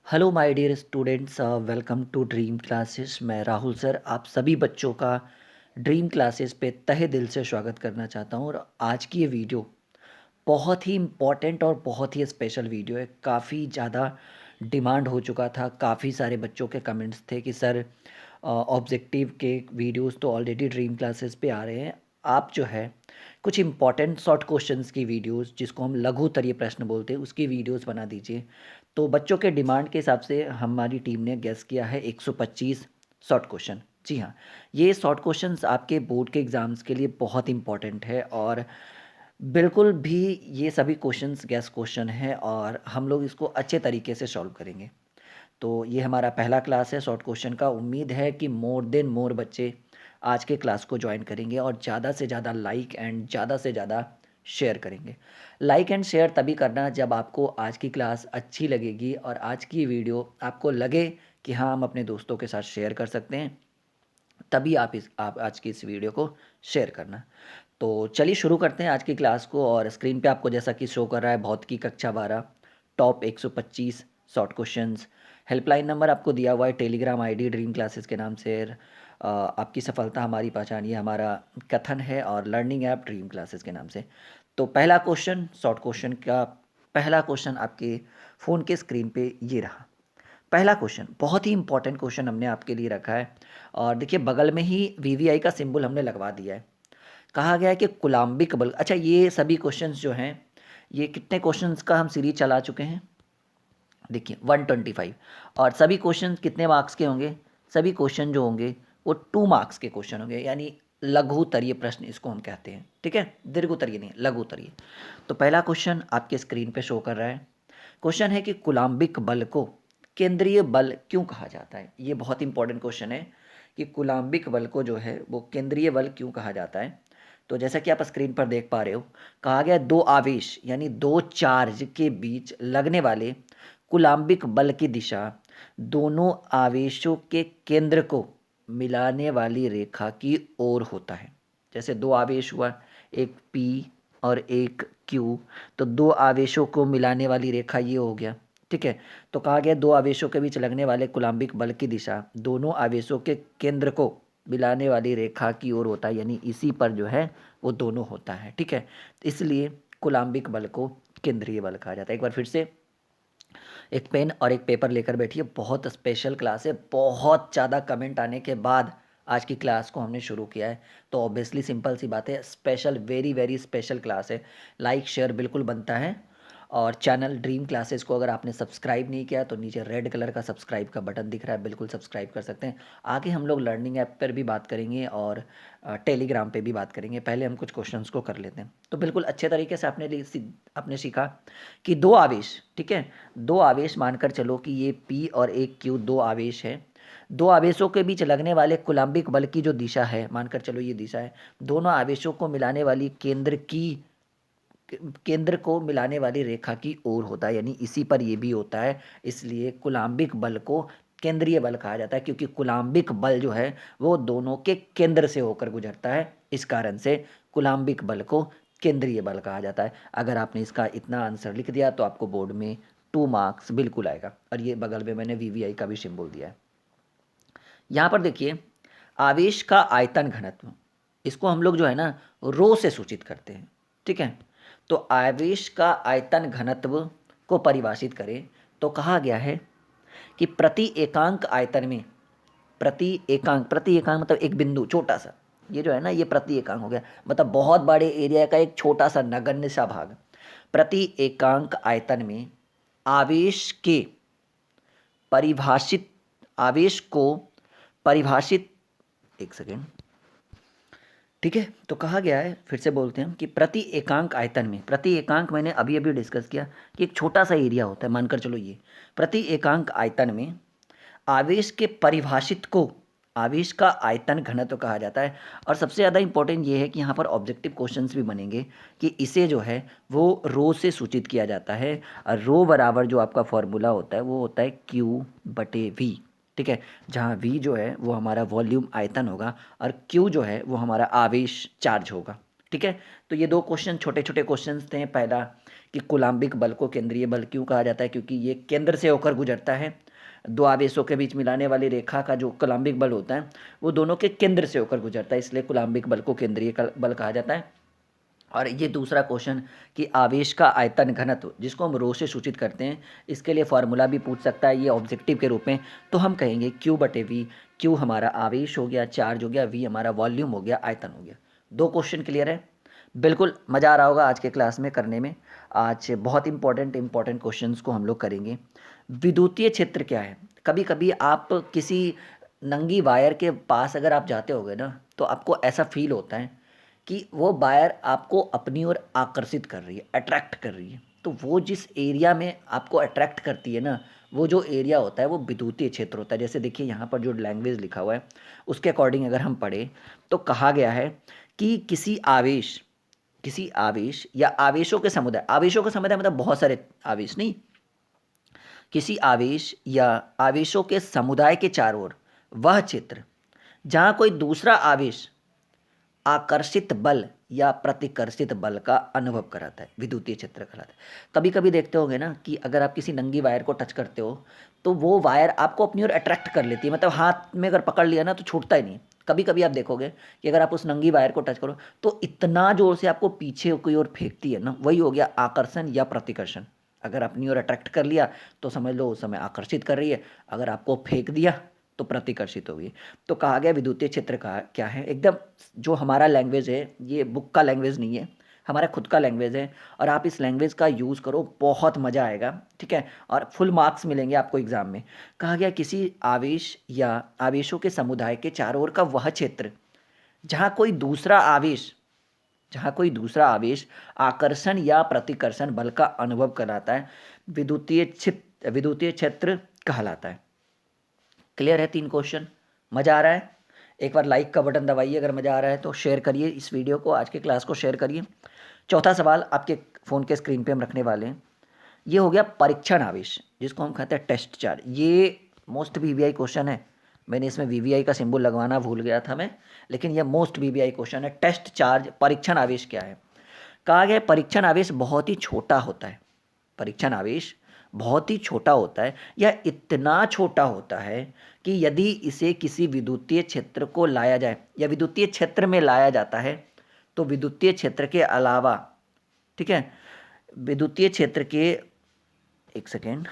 Hello my dear students, welcome to dream classes. मैं Rahul sir आप सभी बच्चों का ड्रीम क्लासेस पे तहे दिल से स्वागत करना चाहता हूँ। और आज की ये वीडियो बहुत ही इम्पॉर्टेंट और बहुत ही स्पेशल वीडियो है। काफ़ी ज़्यादा डिमांड हो चुका था, काफ़ी सारे बच्चों के कमेंट्स थे कि सर ऑब्जेक्टिव के वीडियोस तो ऑलरेडी ड्रीम क्लासेस पे आ रहे हैं, आप जो है कुछ इम्पॉर्टेंट शॉर्ट क्वेश्चंस की वीडियोस जिसको हम लघु उत्तरीय प्रश्न बोलते हैं उसकी वीडियोस बना दीजिए। तो बच्चों के डिमांड के हिसाब से हमारी टीम ने गेस किया है 125 शॉर्ट क्वेश्चन। जी हाँ, ये शॉर्ट क्वेश्चंस आपके बोर्ड के एग्ज़ाम्स के लिए बहुत इंपॉर्टेंट है और बिल्कुल भी ये सभी क्वेश्चंस गेस क्वेश्चन है और हम लोग इसको अच्छे तरीके से सॉल्व करेंगे। तो ये हमारा पहला क्लास है शॉर्ट क्वेश्चन का। उम्मीद है कि मोर देन मोर बच्चे आज के क्लास को ज्वाइन करेंगे और ज़्यादा से ज़्यादा लाइक एंड ज़्यादा से ज़्यादा शेयर करेंगे। लाइक एंड शेयर तभी करना जब आपको आज की क्लास अच्छी लगेगी और आज की वीडियो आपको लगे कि हाँ हम अपने दोस्तों के साथ शेयर कर सकते हैं, तभी आप आज की इस वीडियो को शेयर करना। तो चलिए शुरू करते हैं आज की क्लास को। और स्क्रीन पे आपको जैसा कि शो कर रहा है भौतिकी कक्षा 12 top 125 short questions. Helpline number आपको दिया हुआ है, टेलीग्राम आईडी ड्रीम क्लासेस के नाम से। आपकी सफलता हमारी पहचान, ये हमारा कथन है और लर्निंग ऐप ड्रीम क्लासेस के नाम से। तो पहला क्वेश्चन शॉर्ट क्वेश्चन का पहला क्वेश्चन आपके फ़ोन के स्क्रीन पे ये रहा। पहला क्वेश्चन बहुत ही इंपॉर्टेंट क्वेश्चन हमने आपके लिए रखा है और देखिए बगल में ही वीवीआई का सिंबल हमने लगवा दिया है। कहा गया है कि कुलाम्बिक बल। अच्छा, ये सभी क्वेश्चंस जो हैं, ये कितने क्वेश्चंस का हम सीरीज चला चुके हैं देखिए 125। और सभी क्वेश्चन कितने मार्क्स के होंगे? सभी क्वेश्चन जो होंगे वो 2 मार्क्स के क्वेश्चन होंगे, यानी लघु उत्तरीय प्रश्न इसको हम कहते हैं। ठीक है, दीर्घ उत्तरीय नहीं, लघु उत्तरीय। तो पहला क्वेश्चन आपके स्क्रीन पे शो कर रहा है। क्वेश्चन है कि कुलाम्बिक बल को केंद्रीय बल क्यों कहा जाता है। ये बहुत इंपॉर्टेंट क्वेश्चन है कि कुलाम्बिक बल को जो है वो केंद्रीय बल क्यों कहा जाता है। तो जैसा कि आप स्क्रीन पर देख पा रहे हो, कहा गया दो आवेश यानी दो चार्ज के बीच लगने वाले कुलाम्बिक बल की दिशा दोनों आवेशों के केंद्र को मिलाने वाली रेखा की ओर होता है। जैसे दो आवेश हुआ, एक P और एक Q, तो दो आवेशों को मिलाने वाली रेखा ये हो गया। ठीक है, तो कहा गया दो आवेशों के बीच लगने वाले कुलाम्बिक बल की दिशा दोनों आवेशों के केंद्र को मिलाने वाली रेखा की ओर होता है, यानी इसी पर जो है वो दोनों होता है। ठीक है, इसलिए कुलाम्बिक बल को केंद्रीय बल कहा जाता है। एक बार फिर से एक पेन और एक पेपर लेकर बैठिए, बहुत स्पेशल क्लास है। बहुत ज़्यादा कमेंट आने के बाद आज की क्लास को हमने शुरू किया है, तो ऑब्वियसली सिंपल सी बात है, special very very special class है। लाइक शेयर बिल्कुल बनता है। और चैनल ड्रीम क्लासेस को अगर आपने सब्सक्राइब नहीं किया तो नीचे रेड कलर का सब्सक्राइब का बटन दिख रहा है, बिल्कुल सब्सक्राइब कर सकते हैं। आगे हम लोग लर्निंग ऐप पर भी बात करेंगे और टेलीग्राम पे भी बात करेंगे। पहले हम कुछ क्वेश्चंस को कर लेते हैं। तो बिल्कुल अच्छे तरीके से आपने सीखा कि दो आवेश, ठीक है, दो आवेश मानकर चलो कि ये P और एक Q दो आवेश है। दो आवेशों के बीच लगने वाले कुलाम्बिक बल की जो दिशा है, मानकर चलो ये दिशा है, दोनों आवेशों को मिलाने वाली केंद्र को मिलाने वाली रेखा की ओर होता है, यानी इसी पर ये भी होता है। इसलिए कुलाम्बिक बल को केंद्रीय बल कहा जाता है, क्योंकि कुलाम्बिक बल जो है वो दोनों के केंद्र से होकर गुजरता है। इस कारण से कुलाम्बिक बल को केंद्रीय बल कहा जाता है। अगर आपने इसका इतना आंसर लिख दिया तो आपको बोर्ड में 2 मार्क्स बिल्कुल आएगा। और ये बगल में मैंने वीवीआई का भी सिंबल दिया है। यहाँ पर देखिए, आवेश का आयतन घनत्व, इसको हम लोग जो है ना रो से सूचित करते हैं। ठीक है, तो आवेश का आयतन घनत्व को परिभाषित करें तो कहा गया है कि प्रति एकांक आयतन में, प्रति एकांक मतलब एक बिंदु छोटा सा, ये जो है ना ये प्रति एकांक हो गया, मतलब बहुत बड़े एरिया का एक छोटा सा नगण्य सा भाग। प्रति एकांक आयतन में आवेश के परिभाषित आवेश को परिभाषित, एक सेकेंड, ठीक है, तो कहा गया है, फिर से बोलते हैं कि प्रति एकांक आयतन में, प्रति एकांक मैंने अभी अभी डिस्कस किया कि एक छोटा सा एरिया होता है, मानकर चलो ये प्रति एकांक आयतन में आवेश के परिभाषित को आवेश का आयतन घनत्व कहा जाता है। और सबसे ज़्यादा इंपॉर्टेंट ये है कि यहाँ पर ऑब्जेक्टिव क्वेश्चंस भी बनेंगे कि इसे जो है वो रो से सूचित किया जाता है। और रो बराबर जो आपका फॉर्मूला होता है वो होता है Q/V। ठीक है, जहाँ V जो है वो हमारा वॉल्यूम आयतन होगा और Q जो है वो हमारा आवेश चार्ज होगा। ठीक है, तो ये दो क्वेश्चन छोटे छोटे क्वेश्चंस थे। पहला कि कूलाम्बिक बल को केंद्रीय बल क्यों कहा जाता है, क्योंकि ये केंद्र से होकर गुजरता है। दो आवेशों के बीच मिलाने वाली रेखा का जो कूलाम्बिक बल होता है वो दोनों के केंद्र से होकर गुजरता है, इसलिए कूलाम्बिक बल को केंद्रीय बल कहा जाता है। और ये दूसरा क्वेश्चन कि आवेश का आयतन घनत्व, जिसको हम रो से सूचित करते हैं, इसके लिए फॉर्मूला भी पूछ सकता है ये ऑब्जेक्टिव के रूप में। तो हम कहेंगे क्यू बटे वी। क्यू हमारा आवेश हो गया, चार्ज हो गया, वी हमारा वॉल्यूम हो गया, आयतन हो गया। दो क्वेश्चन क्लियर है। बिल्कुल मज़ा आ रहा होगा आज के क्लास में करने में। आज बहुत इंपॉर्टेंट क्वेश्चंस को हम लोग करेंगे। विद्युतीय क्षेत्र क्या है? कभी कभी आप किसी नंगी वायर के पास अगर आप जाते होगे ना, तो आपको ऐसा फील होता है कि वो वायर आपको अपनी ओर आकर्षित कर रही है, अट्रैक्ट कर रही है। तो वो जिस एरिया में आपको अट्रैक्ट करती है ना, वो जो एरिया होता है वो विद्युतीय क्षेत्र होता है। जैसे देखिए यहाँ पर जो लैंग्वेज लिखा हुआ है उसके अकॉर्डिंग अगर हम पढ़ें तो कहा गया है कि किसी आवेश या आवेशों के समुदाय मतलब बहुत सारे आवेश नहीं, किसी आवेश या आवेशों के समुदाय के चारों ओर वह क्षेत्र जहाँ कोई दूसरा आवेश आकर्षित बल या प्रतिकर्षित बल का अनुभव कराता है, विद्युतीय क्षेत्र कहलाता है। कभी कभी देखते होंगे ना कि अगर आप किसी नंगी वायर को टच करते हो तो वो वायर आपको अपनी ओर अट्रैक्ट कर लेती है, मतलब हाथ में अगर पकड़ लिया ना तो छूटता ही नहीं। कभी कभी आप देखोगे कि अगर आप उस नंगी वायर को टच करो तो इतना जोर से आपको पीछे की ओर फेंकती है ना, वही हो गया आकर्षण या प्रतिकर्षण। अगर अपनी ओर अट्रैक्ट कर लिया तो समझ लो उस समय आकर्षित कर रही है, अगर आपको फेंक दिया तो प्रतिकर्षित होगी। तो कहा गया विद्युतीय क्षेत्र का क्या है, एकदम जो हमारा लैंग्वेज है, ये बुक का लैंग्वेज नहीं है, हमारा खुद का लैंग्वेज है। और आप इस लैंग्वेज का यूज़ करो, बहुत मज़ा आएगा, ठीक है, और फुल मार्क्स मिलेंगे आपको एग्जाम में। कहा गया किसी आवेश या आवेशों के समुदाय के चारों ओर का वह क्षेत्र जहाँ कोई दूसरा आवेश आकर्षण या प्रतिकर्षण बल का अनुभव कराता है, विद्युतीय क्षेत्र कहलाता है। क्लियर है? 3 क्वेश्चन। मज़ा आ रहा है? एक बार लाइक का बटन दबाइए अगर मज़ा आ रहा है तो, शेयर करिए इस वीडियो को, आज के क्लास को शेयर करिए। चौथा सवाल आपके फ़ोन के स्क्रीन पे हम रखने वाले हैं। ये हो गया परीक्षण आवेश, जिसको हम कहते हैं टेस्ट चार्ज। ये मोस्ट वीवीआई क्वेश्चन है। मैंने इसमें वीवीआई का सिंबल लगवाना भूल गया था मैं, लेकिन यह मोस्ट वीवीआई क्वेश्चन है। टेस्ट चार्ज, परीक्षण आवेश क्या है? कहा गया परीक्षण आवेश बहुत ही छोटा होता है। परीक्षण आवेश बहुत ही छोटा होता है, यह इतना छोटा होता है कि यदि इसे किसी विद्युतीय क्षेत्र को लाया जाए या विद्युतीय क्षेत्र में लाया जाता है तो विद्युतीय क्षेत्र के अलावा, ठीक है, विद्युतीय क्षेत्र के, एक सेकेंड,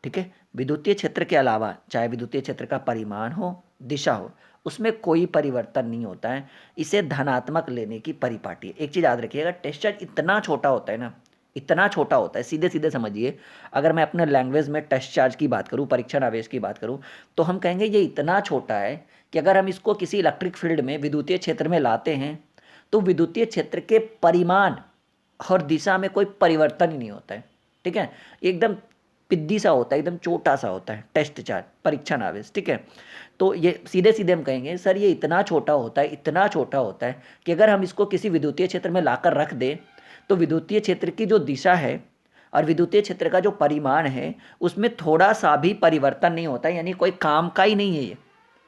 ठीक है, विद्युतीय क्षेत्र के अलावा चाहे विद्युतीय क्षेत्र का परिमाण हो, दिशा हो, उसमें कोई परिवर्तन नहीं होता है। इसे धनात्मक लेने की परिपाटी है। एक चीज़ याद रखिएगा, टेस्ट चार्ज इतना छोटा होता है ना, इतना छोटा होता है, सीधे सीधे समझिए। अगर मैं अपने लैंग्वेज में टेस्ट चार्ज की बात करूँ, परीक्षण आवेश की बात करूँ, तो हम कहेंगे ये इतना छोटा है कि अगर हम इसको किसी इलेक्ट्रिक फील्ड में विद्युतीय क्षेत्र में लाते हैं तो विद्युतीय क्षेत्र के परिमाण और दिशा में कोई परिवर्तन ही नहीं होता है, ठीक है। एकदम पिद्दी सा होता है, एकदम छोटा सा होता है टेस्ट चार्ज, परीक्षण आवेश, ठीक है। तो ये सीधे सीधे हम कहेंगे सर ये इतना छोटा होता है, इतना छोटा होता है कि अगर हम इसको किसी विद्युतीय क्षेत्र में लाकर रख दें तो विद्युतीय क्षेत्र की जो दिशा है और विद्युतीय क्षेत्र का जो परिमाण है उसमें थोड़ा सा भी परिवर्तन नहीं होता है, यानी कोई काम का ही नहीं है ये,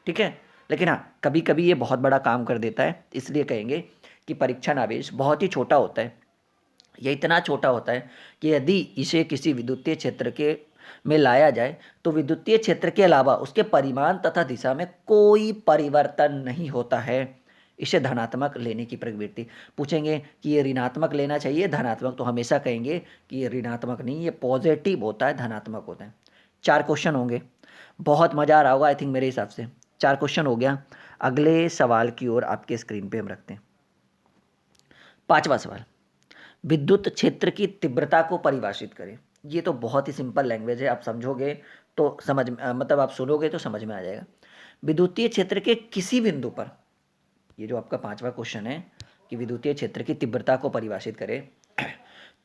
ठीक है। लेकिन हाँ, कभी कभी ये बहुत बड़ा काम कर देता है, इसलिए कहेंगे कि परीक्षण आवेश बहुत ही छोटा होता है। यह इतना छोटा होता है कि यदि इसे किसी विद्युतीय क्षेत्र के में लाया जाए तो विद्युतीय क्षेत्र के अलावा उसके परिमाण तथा दिशा में कोई परिवर्तन नहीं होता है। इसे धनात्मक लेने की प्रवृत्ति। पूछेंगे कि ये ऋणात्मक लेना चाहिए धनात्मक, तो हमेशा कहेंगे कि ये ऋणात्मक नहीं, ये पॉजिटिव होता है, धनात्मक होता है। 4 क्वेश्चन होंगे, बहुत मज़ा आ रहा होगा आई थिंक मेरे हिसाब से। 4 क्वेश्चन हो गया। अगले सवाल की ओर आपके स्क्रीन पे हम रखते हैं। 5वां सवाल, विद्युत क्षेत्र की तीव्रता को परिभाषित करें। ये तो बहुत ही सिंपल लैंग्वेज है, आप समझोगे तो मतलब आप सुनोगे तो समझ में आ जाएगा। विद्युतीय क्षेत्र के किसी बिंदु पर, ये जो आपका 5वां क्वेश्चन है कि विद्युतीय क्षेत्र की तीव्रता को परिभाषित करें,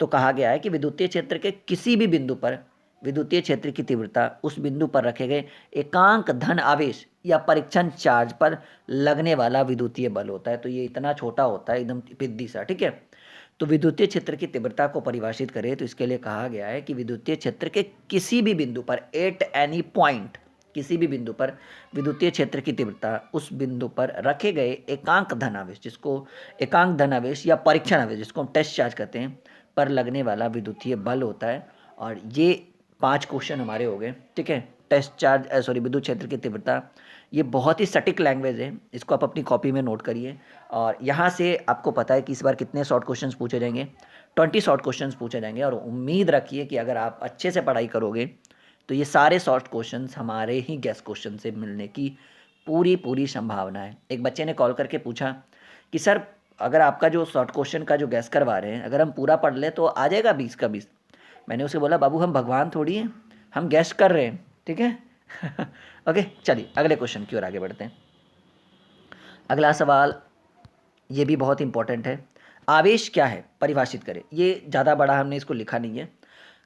तो कहा गया है कि विद्युतीय क्षेत्र के किसी भी बिंदु पर विद्युतीय क्षेत्र की तीव्रता उस बिंदु पर रखे गए एकांक धन आवेश या परीक्षण चार्ज पर लगने वाला विद्युतीय बल होता है। तो ये इतना छोटा होता है, एकदम पिद्दी सा, ठीक है। तो विद्युतीय क्षेत्र की तीव्रता को परिभाषित करें तो इसके लिए कहा गया है कि विद्युतीय क्षेत्र के किसी भी बिंदु पर, एट एनी पॉइंट, किसी भी बिंदु पर विद्युतीय क्षेत्र की तीव्रता उस बिंदु पर रखे गए एकांक धनावेश, जिसको एकांक धनावेश या परीक्षण आवेश, जिसको हम टेस्ट चार्ज कहते हैं, पर लगने वाला विद्युतीय बल होता है। और ये 5 क्वेश्चन हमारे हो गए, ठीक है। टेस्ट चार्ज विद्युत क्षेत्र की तीव्रता, ये बहुत ही सटीक लैंग्वेज है, इसको आप अपनी कॉपी में नोट करिए। और यहाँ से आपको पता है कि इस बार कितने शॉर्ट क्वेश्चंस पूछे जाएंगे, 20 शॉर्ट क्वेश्चंस पूछे जाएंगे। और उम्मीद रखिए कि अगर आप अच्छे से पढ़ाई करोगे तो ये सारे शॉर्ट क्वेश्चंस हमारे ही गैस क्वेश्चन से मिलने की पूरी पूरी संभावना है। एक बच्चे ने कॉल करके पूछा कि सर अगर आपका जो शॉर्ट क्वेश्चन का जो गैस करवा रहे हैं अगर हम पूरा पढ़ लें तो आ जाएगा 20 का 20। मैंने उसे बोला बाबू हम भगवान थोड़ी हैं, हम गैस कर रहे हैं, ठीक है। ओके, चलिए अगले क्वेश्चन की ओर आगे बढ़ते हैं। अगला सवाल ये भी बहुत इंपॉर्टेंट है। आवेश क्या है, परिभाषित करें। ये ज़्यादा बड़ा हमने इसको लिखा नहीं है।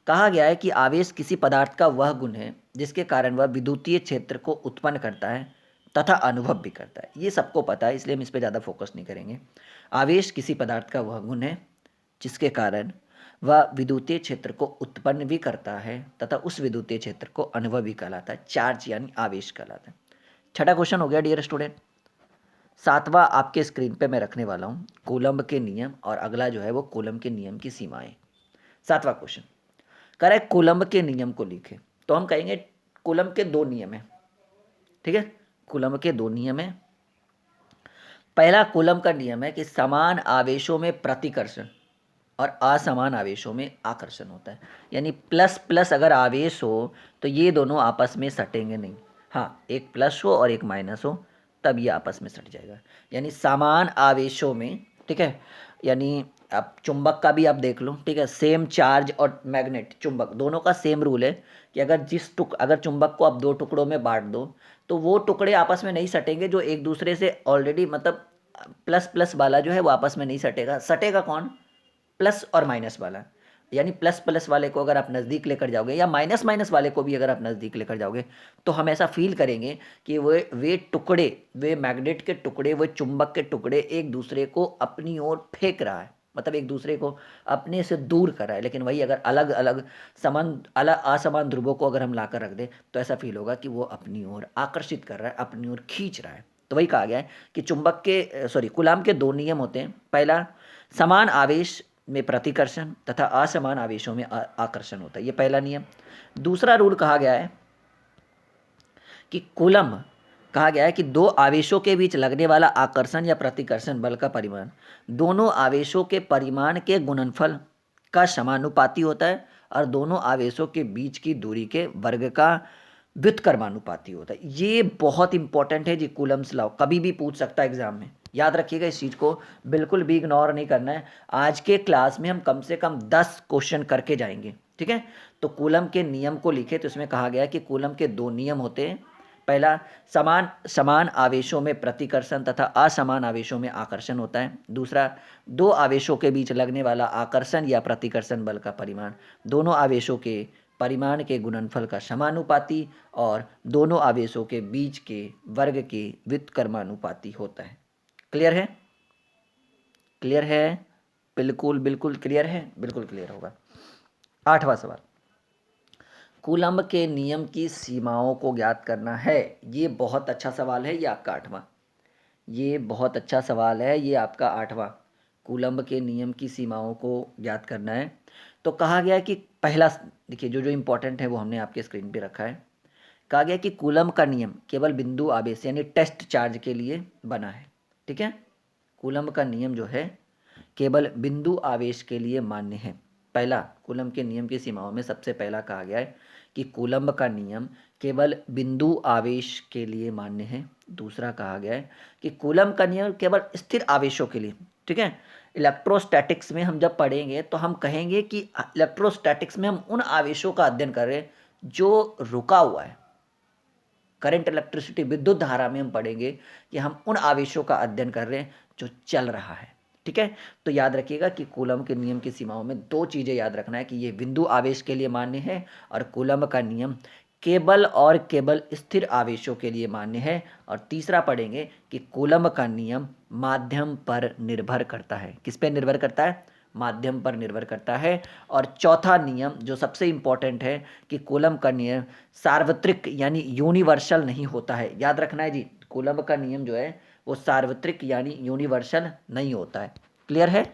कहा गया है कि आवेश किसी पदार्थ का वह गुण है जिसके कारण वह विद्युतीय क्षेत्र को उत्पन्न करता है तथा अनुभव भी करता है। ये सबको पता है, इसलिए हम इस पर ज़्यादा फोकस नहीं करेंगे। आवेश किसी पदार्थ का वह गुण है जिसके कारण वह विद्युतीय क्षेत्र को उत्पन्न भी करता है तथा उस विद्युतीय क्षेत्र को अनुभव भी कहलाता है। चार्ज यानी आवेश कहलाता है। छठा क्वेश्चन हो गया डियर स्टूडेंट। सातवां आपके स्क्रीन पे मैं रखने वाला हूँ कूलम्ब के नियम, और अगला जो है वो कूलम्ब के नियम की सीमाएं। सातवां क्वेश्चन कह रहा है कूलम्ब के नियम को लिखे, तो हम कहेंगे कूलम्ब के 2 नियम हैं, ठीक है। कूलम्ब के 2 नियम हैं। पहला कूलम्ब का नियम है कि समान आवेशों में प्रतिकर्षण और असमान आवेशों में आकर्षण होता है। यानी प्लस प्लस अगर आवेश हो तो ये दोनों आपस में सटेंगे नहीं। हाँ, एक प्लस हो और एक माइनस हो तब ये आपस में सट जाएगा। यानी समान आवेशों में, ठीक है। यानी आप चुंबक का भी आप देख लो, ठीक है। सेम चार्ज और मैग्नेट चुंबक दोनों का सेम रूल है कि अगर चुंबक को आप 2 टुकड़ों में बांट दो तो वो टुकड़े आपस में नहीं सटेंगे जो एक दूसरे से ऑलरेडी, मतलब प्लस प्लस वाला जो है वो आपस में नहीं सटेगा। सटेगा कौन? प्लस और माइनस वाला। यानी प्लस प्लस वाले को अगर आप नज़दीक लेकर जाओगे या माइनस माइनस वाले को भी अगर आप नज़दीक लेकर जाओगे तो हम ऐसा फील करेंगे कि वे टुकड़े, वे मैग्नेट के टुकड़े, वे चुंबक के टुकड़े एक दूसरे को अपनी ओर फेंक रहा है, मतलब एक दूसरे को अपने से दूर कर रहा है। लेकिन वही अगर अलग अलग असमान ध्रुवों को अगर हम ला कर रख दें तो ऐसा फील होगा कि वो अपनी ओर आकर्षित कर रहा है, अपनी ओर खींच रहा है। तो वही कहा गया है कि कूलाम के 2 नियम होते हैं। पहला, समान आवेश में प्रतिकर्षण तथा असमान आवेशों में आकर्षण होता है, ये पहला नियम। दूसरा रूल कहा गया है कि कूलम्ब, कहा गया है कि 2 आवेशों के बीच लगने वाला आकर्षण या प्रतिकर्षण बल का परिमाण दोनों आवेशों के परिमाण के गुणनफल का समानुपाती होता है और दोनों आवेशों के बीच की दूरी के वर्ग का व्युत्क्रमानुपाती होता है। ये बहुत इंपॉर्टेंट है जी, कूलम्ब्स लॉ कभी भी पूछ सकता है एग्जाम में, याद रखिएगा इस चीज़ को, बिल्कुल भी इग्नोर नहीं करना है। आज के क्लास में हम कम से कम 10 क्वेश्चन करके जाएंगे, ठीक है। तो कूलम्ब के नियम को लिखे तो इसमें कहा गया है कि कूलम्ब के 2 नियम होते हैं। पहला, समान आवेशों में प्रतिकर्षण तथा असमान आवेशों में आकर्षण होता है। दूसरा, 2 आवेशों के बीच लगने वाला आकर्षण या प्रतिकर्षण बल का परिमाण दोनों आवेशों के परिमाण के गुणनफल का समानुपाती और दोनों आवेशों के बीच के वर्ग के व्युत्क्रमानुपाती होता है। क्लियर है? क्लियर है? बिल्कुल बिल्कुल क्लियर है, बिल्कुल क्लियर होगा। 8वां सवाल, कूलम्ब के नियम की सीमाओं को ज्ञात करना है। ये बहुत अच्छा सवाल है, ये आपका 8वां। ये बहुत अच्छा सवाल है, ये आपका 8वां। कूलम्ब के नियम की सीमाओं को ज्ञात करना है। तो कहा गया है कि पहला, देखिए जो जो इम्पोर्टेंट है वो हमने आपके स्क्रीन पे रखा है। कहा गया कि कूलम्ब का नियम केवल बिंदु आवेश यानी टेस्ट चार्ज के लिए बना है, ठीक है। कूलम्ब का नियम जो है केवल बिंदु आवेश के लिए मान्य है। पहला, कूलम्ब के नियम की सीमाओं में सबसे पहला कहा गया है कि कूलम्ब का नियम केवल बिंदु आवेश के लिए मान्य है। दूसरा कहा गया है कि कूलम्ब का नियम केवल स्थिर आवेशों के लिए, ठीक है। इलेक्ट्रोस्टैटिक्स में हम जब पढ़ेंगे तो हम कहेंगे कि इलेक्ट्रोस्टैटिक्स में हम उन आवेशों का अध्ययन कर रहे हैं जो रुका हुआ है। करंट, इलेक्ट्रिसिटी, विद्युत धारा में हम पढ़ेंगे कि हम उन आवेशों का अध्ययन कर रहे हैं जो चल रहा है, ठीक है। तो याद रखिएगा कि कूलम्ब के नियम की सीमाओं में 2 चीज़ें याद रखना है कि ये बिंदु आवेश के लिए मान्य है और कूलम्ब का नियम केवल और केवल स्थिर आवेशों के लिए मान्य है। और तीसरा पढ़ेंगे कि कूलम्ब का नियम माध्यम पर निर्भर करता है। किस पे निर्भर करता है? माध्यम पर निर्भर करता है। और चौथा नियम जो सबसे इम्पॉर्टेंट है कि कूलम्ब का नियम सार्वत्रिक यानी यूनिवर्सल नहीं होता है। याद रखना है जी, कूलम्ब का नियम जो है वो सार्वत्रिक यानी यूनिवर्सल नहीं होता है। क्लियर है?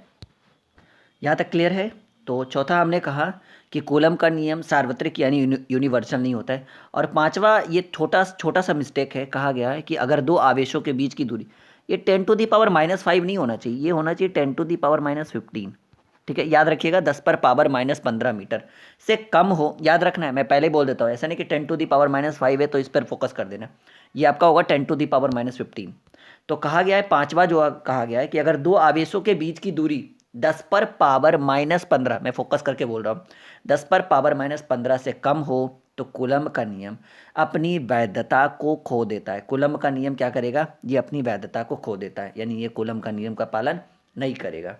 यहाँ तक क्लियर है? तो चौथा हमने कहा कि कूलम का नियम सार्वत्रिक यानी यूनिवर्सल नहीं होता है। और पांचवा ये छोटा छोटा सा मिस्टेक है, कहा गया है कि अगर दो आवेशों के बीच की दूरी, ये 10⁻⁻5 नहीं होना चाहिए, ये होना चाहिए 10⁻⁻15। ठीक है, याद रखिएगा 10⁻⁻15 मीटर से कम हो, याद रखना है, मैं पहले बोल देता हूँ, ऐसा नहीं कि 10⁻⁻5 है तो इस पर फोकस कर देना, ये आपका होगा 10⁻⁻15। तो कहा गया है पांचवा जो कहा गया है कि अगर दो आवेशों के बीच की दूरी 10⁻⁻15, मैं फोकस करके बोल रहा हूँ, 10⁻⁻15 से कम हो तो कूलम का नियम अपनी वैधता को खो देता है। कूलम का नियम क्या करेगा, ये अपनी वैधता को खो देता है, यानी ये कूलम का नियम का पालन नहीं करेगा।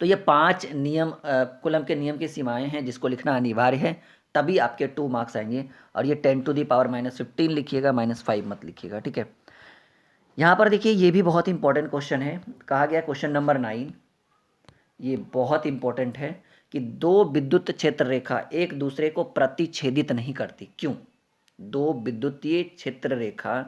तो ये 5 नियम कूलम के नियम की सीमाएं हैं जिसको लिखना अनिवार्य है, तभी आपके 2 मार्क्स आएंगे। और ये 10⁻⁻15 लिखिएगा, -5 मत लिखिएगा, ठीक है। यहाँ पर देखिए ये भी बहुत इंपॉर्टेंट क्वेश्चन है, कहा गया क्वेश्चन नंबर 9, ये बहुत इंपॉर्टेंट है कि दो विद्युत क्षेत्र रेखा एक दूसरे को प्रतिच्छेदित नहीं करती, क्यों? दो विद्युतीय क्षेत्र रेखा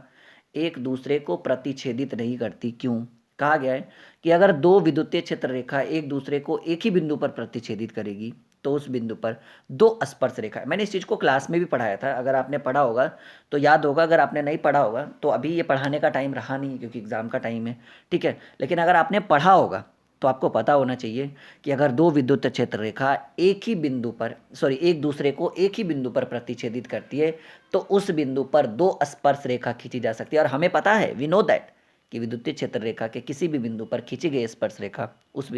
एक दूसरे को प्रतिच्छेदित नहीं करती, क्यों? कहा गया है कि अगर दो विद्युतीय क्षेत्र रेखा एक दूसरे को एक ही बिंदु पर प्रतिच्छेदित करेगी तो उस बिंदु पर दो स्पर्श रेखा, मैंने इस चीज़ को क्लास में भी पढ़ाया था, अगर आपने पढ़ा होगा तो याद होगा, अगर आपने नहीं पढ़ा होगा तो अभी ये पढ़ाने का टाइम रहा नहीं क्योंकि एग्ज़ाम का टाइम है, ठीक है। लेकिन अगर आपने पढ़ा होगा तो आपको पता होना चाहिए कि अगर दो विद्युत क्षेत्र रेखा एक ही बिंदु पर एक दूसरे को एक ही बिंदु पर प्रतिच्छेदित करती है तो उस बिंदु पर दो स्पर्श रेखा खींची जा सकती है। और हमें पता है, वी नो दैट, कि विद्युतीय क्षेत्र रेखा के किसी भी बिंदु पर खींची गई स्पर्श रेखा उस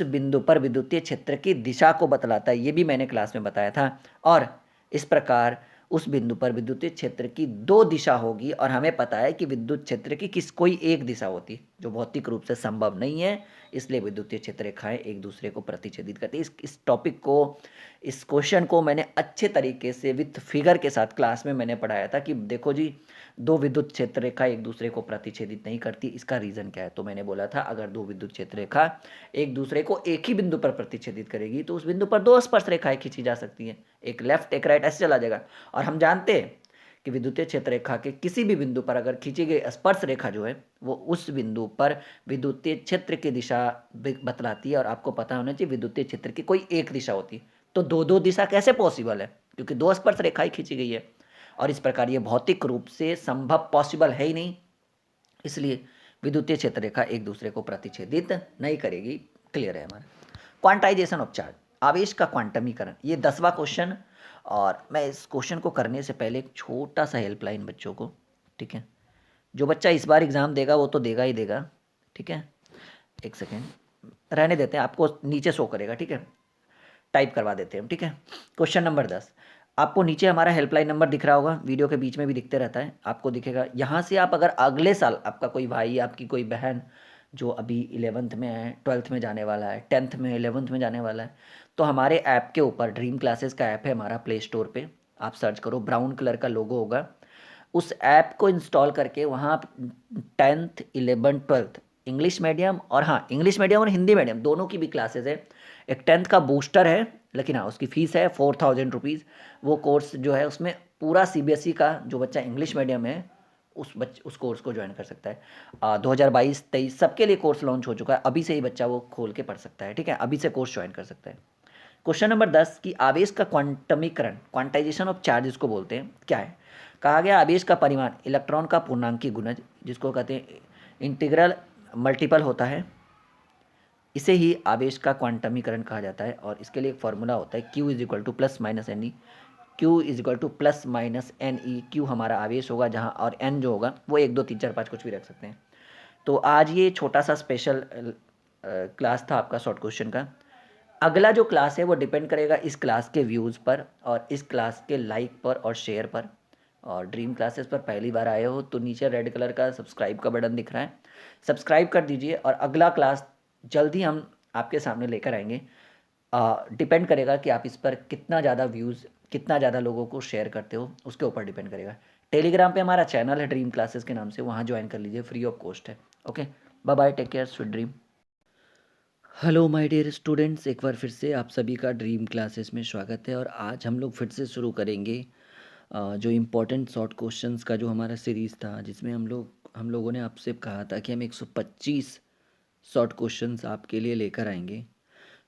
बिंदु पर विद्युतीय क्षेत्र की दिशा को बतलाता है, ये भी मैंने क्लास में बताया था। और इस प्रकार उस बिंदु पर विद्युतीय क्षेत्र की दो दिशा होगी, और हमें पता है कि विद्युत क्षेत्र की कोई एक दिशा होती है, जो भौतिक रूप से संभव नहीं है, इसलिए विद्युतीय क्षेत्र रेखाएं एक दूसरे को प्रतिच्छेदित करती है। इस टॉपिक को, इस क्वेश्चन को मैंने अच्छे तरीके से विथ फिगर के साथ क्लास में मैंने पढ़ाया था कि देखो जी, दो विद्युत क्षेत्र रेखा एक दूसरे को प्रतिच्छेदित नहीं करती, इसका रीज़न क्या है? तो मैंने बोला था अगर दो विद्युत क्षेत्र रेखा एक दूसरे को एक ही बिंदु पर प्रतिच्छेदित करेगी तो उस बिंदु पर दो स्पर्श रेखाएं खींची जा सकती हैं, एक लेफ्ट एक राइट, ऐसे चला जाएगा। और हम जानते हैं कि विद्युतीय क्षेत्र रेखा के किसी भी बिंदु पर अगर खींची गई स्पर्श रेखा जो है वो उस बिंदु पर विद्युतीय क्षेत्र की दिशा बतलाती है। और आपको पता होना चाहिए विद्युतीय क्षेत्र की कोई एक दिशा होती है, तो दो दो दिशा कैसे पॉसिबल है? क्योंकि दो स्पर्श रेखाएं खींची गई है, और इस प्रकार ये भौतिक रूप से संभव पॉसिबल है ही नहीं, इसलिए विद्युतीय क्षेत्र रेखा एक दूसरे को प्रतिच्छेदित नहीं करेगी। क्लियर है हमारा? क्वांटाइजेशन ऑफ चार्ज, आवेश का क्वांटमीकरण, ये 10वां क्वेश्चन। और मैं इस क्वेश्चन को करने से पहले एक छोटा सा हेल्पलाइन बच्चों को, ठीक है, जो बच्चा इस बार एग्ज़ाम देगा वो तो देगा ही देगा, ठीक है, एक सेकेंड रहने देते हैं, आपको नीचे शो करेगा, ठीक है, टाइप करवा देते हैं हम, ठीक है। क्वेश्चन नंबर 10, आपको नीचे हमारा हेल्पलाइन नंबर दिख रहा होगा, वीडियो के बीच में भी दिखते रहता है, आपको दिखेगा। यहाँ से आप अगर अगले साल आपका कोई भाई, आपकी कोई बहन जो अभी 11th में है, 12th में जाने वाला है, 10th में 11th में जाने वाला है, तो हमारे ऐप के ऊपर ड्रीम क्लासेस का ऐप है हमारा, प्ले स्टोर पे आप सर्च करो, ब्राउन कलर का लोगो होगा, उस ऐप को इंस्टॉल करके वहाँ आप 10th 11th 12th English medium, और हाँ इंग्लिश मीडियम और हिंदी मीडियम दोनों की भी क्लासेस है। एक 10th का बूस्टर है, लेकिन हाँ उसकी फ़ीस है 4000 रुपीज़। वो कोर्स जो है उसमें पूरा CBSE का जो बच्चा इंग्लिश मीडियम है उस कोर्स को ज्वाइन कर सकता है। 2022-23 सबके लिए कोर्स लॉन्च हो चुका है, अभी से ही बच्चा वो खोल के पढ़ सकता है, ठीक है, अभी से कोर्स ज्वाइन कर सकता है। क्वेश्चन नंबर 10 की आवेश का क्वांटमीकरण, क्वांटाइजेशन ऑफ चार्जेस को बोलते हैं, क्या है? कहा गया आवेश का परिमाण इलेक्ट्रॉन का पूर्णांकी गुणज, जिसको कहते हैं इंटीग्रल मल्टीपल होता है, इसे ही आवेश का क्वांटमीकरण कहा जाता है। और इसके लिए एक फॉर्मूला होता है Q is equal to plus minus n e, Q is equal to plus minus n e. Q हमारा आवेश होगा जहाँ, और N जो होगा वो 1 2 3 4 5 कुछ भी रख सकते हैं। तो आज ये छोटा सा स्पेशल क्लास था आपका शॉर्ट क्वेश्चन का। अगला जो क्लास है वो डिपेंड करेगा इस क्लास के व्यूज़ पर और इस क्लास के लाइक पर और शेयर पर। और ड्रीम क्लासेस पर पहली बार आए हो तो नीचे रेड कलर का सब्सक्राइब का बटन दिख रहा है, सब्सक्राइब कर दीजिए। और अगला क्लास जल्दी हम आपके सामने लेकर आएंगे। डिपेंड करेगा कि आप इस पर कितना ज़्यादा व्यूज़, कितना ज़्यादा लोगों को शेयर करते हो, उसके ऊपर डिपेंड करेगा। टेलीग्राम पे हमारा चैनल है ड्रीम क्लासेस के नाम से, वहाँ ज्वाइन कर लीजिए, फ्री ऑफ कॉस्ट है। Okay, bye bye, take care, sweet dream. Hello my dear students, एक बार फिर से आप सभी का ड्रीम क्लासेस में स्वागत है। और आज हम लोग फिर से शुरू करेंगे जो इम्पोर्टेंट शॉर्ट क्वेश्चंस का जो हमारा सीरीज़ था, जिसमें हम लोगों ने आपसे कहा था कि हम 125 शॉर्ट क्वेश्चंस आपके लिए लेकर आएंगे।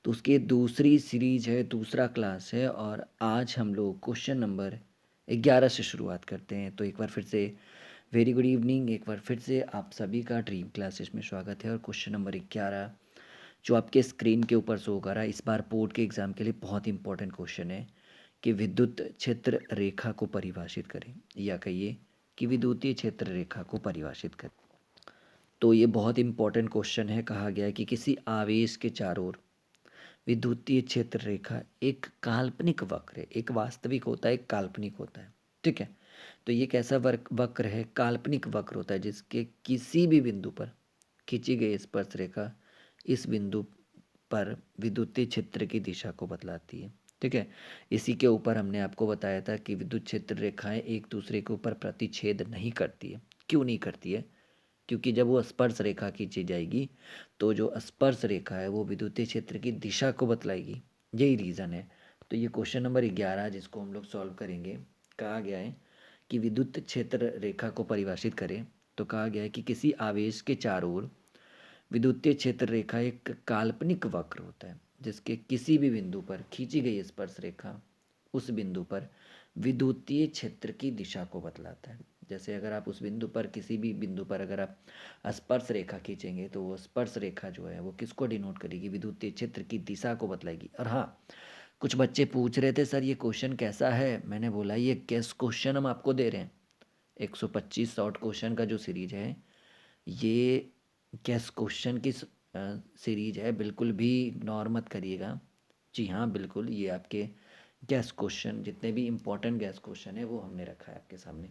तो उसकी दूसरी सीरीज है, दूसरा क्लास है, और आज हम लोग क्वेश्चन नंबर 11 से शुरुआत करते हैं। तो एक बार फिर से वेरी गुड इवनिंग, एक बार फिर से आप सभी का ड्रीम क्लासेस में स्वागत है। और क्वेश्चन नंबर 11 जो आपके स्क्रीन के ऊपर शो कर रहा है, इस बार बोर्ड के एग्ज़ाम के लिए बहुत इंपॉर्टेंट क्वेश्चन है कि विद्युत क्षेत्र रेखा को परिभाषित करें, या कहिए कि विद्युतीय क्षेत्र रेखा को परिभाषित करें। तो ये बहुत इंपॉर्टेंट क्वेश्चन है। कहा गया है कि किसी आवेश के चारों ओर विद्युतीय क्षेत्र रेखा एक काल्पनिक वक्र है। एक वास्तविक होता है, एक काल्पनिक होता है, ठीक है। तो ये कैसा वक्र है? काल्पनिक वक्र होता है जिसके किसी भी बिंदु पर खींची गई स्पर्श रेखा इस बिंदु पर विद्युतीय क्षेत्र की दिशा को बतलाती है, ठीक है। इसी के ऊपर हमने आपको बताया था कि विद्युत क्षेत्र रेखाएं एक दूसरे के ऊपर प्रतिच्छेद नहीं करती है। क्यों नहीं करती है? क्योंकि जब वो स्पर्श रेखा खींची जाएगी तो जो स्पर्श रेखा है वो विद्युतीय क्षेत्र की दिशा को बतलाएगी। यही रीज़न है। तो ये क्वेश्चन नंबर 11 जिसको हम लोग सॉल्व करेंगे, कहा गया है कि विद्युत क्षेत्र रेखा को परिभाषित करें। तो कहा गया है कि किसी आवेश के चारों ओर विद्युतीय क्षेत्र रेखा एक काल्पनिक वक्र होता है जिसके किसी भी बिंदु पर खींची गई स्पर्श रेखा उस बिंदु पर विद्युतीय क्षेत्र की दिशा को बतलाता है। जैसे अगर आप उस बिंदु पर, किसी भी बिंदु पर अगर आप स्पर्श रेखा खींचेंगे तो वो स्पर्श रेखा जो है वो किसको डिनोट करेगी? विद्युतीय क्षेत्र की दिशा को बतलाएगी। और हाँ, कुछ बच्चे पूछ रहे थे सर ये क्वेश्चन कैसा है। मैंने बोला ये गेस क्वेश्चन हम आपको दे रहे हैं। 125 शॉर्ट क्वेश्चन का जो सीरीज है ये गेस क्वेश्चन की सीरीज है। बिल्कुल भी इग्नोर मत करिएगा। जी हाँ, बिल्कुल ये आपके गैस क्वेश्चन, जितने भी इम्पोर्टेंट गैस क्वेश्चन है वो हमने रखा है आपके सामने।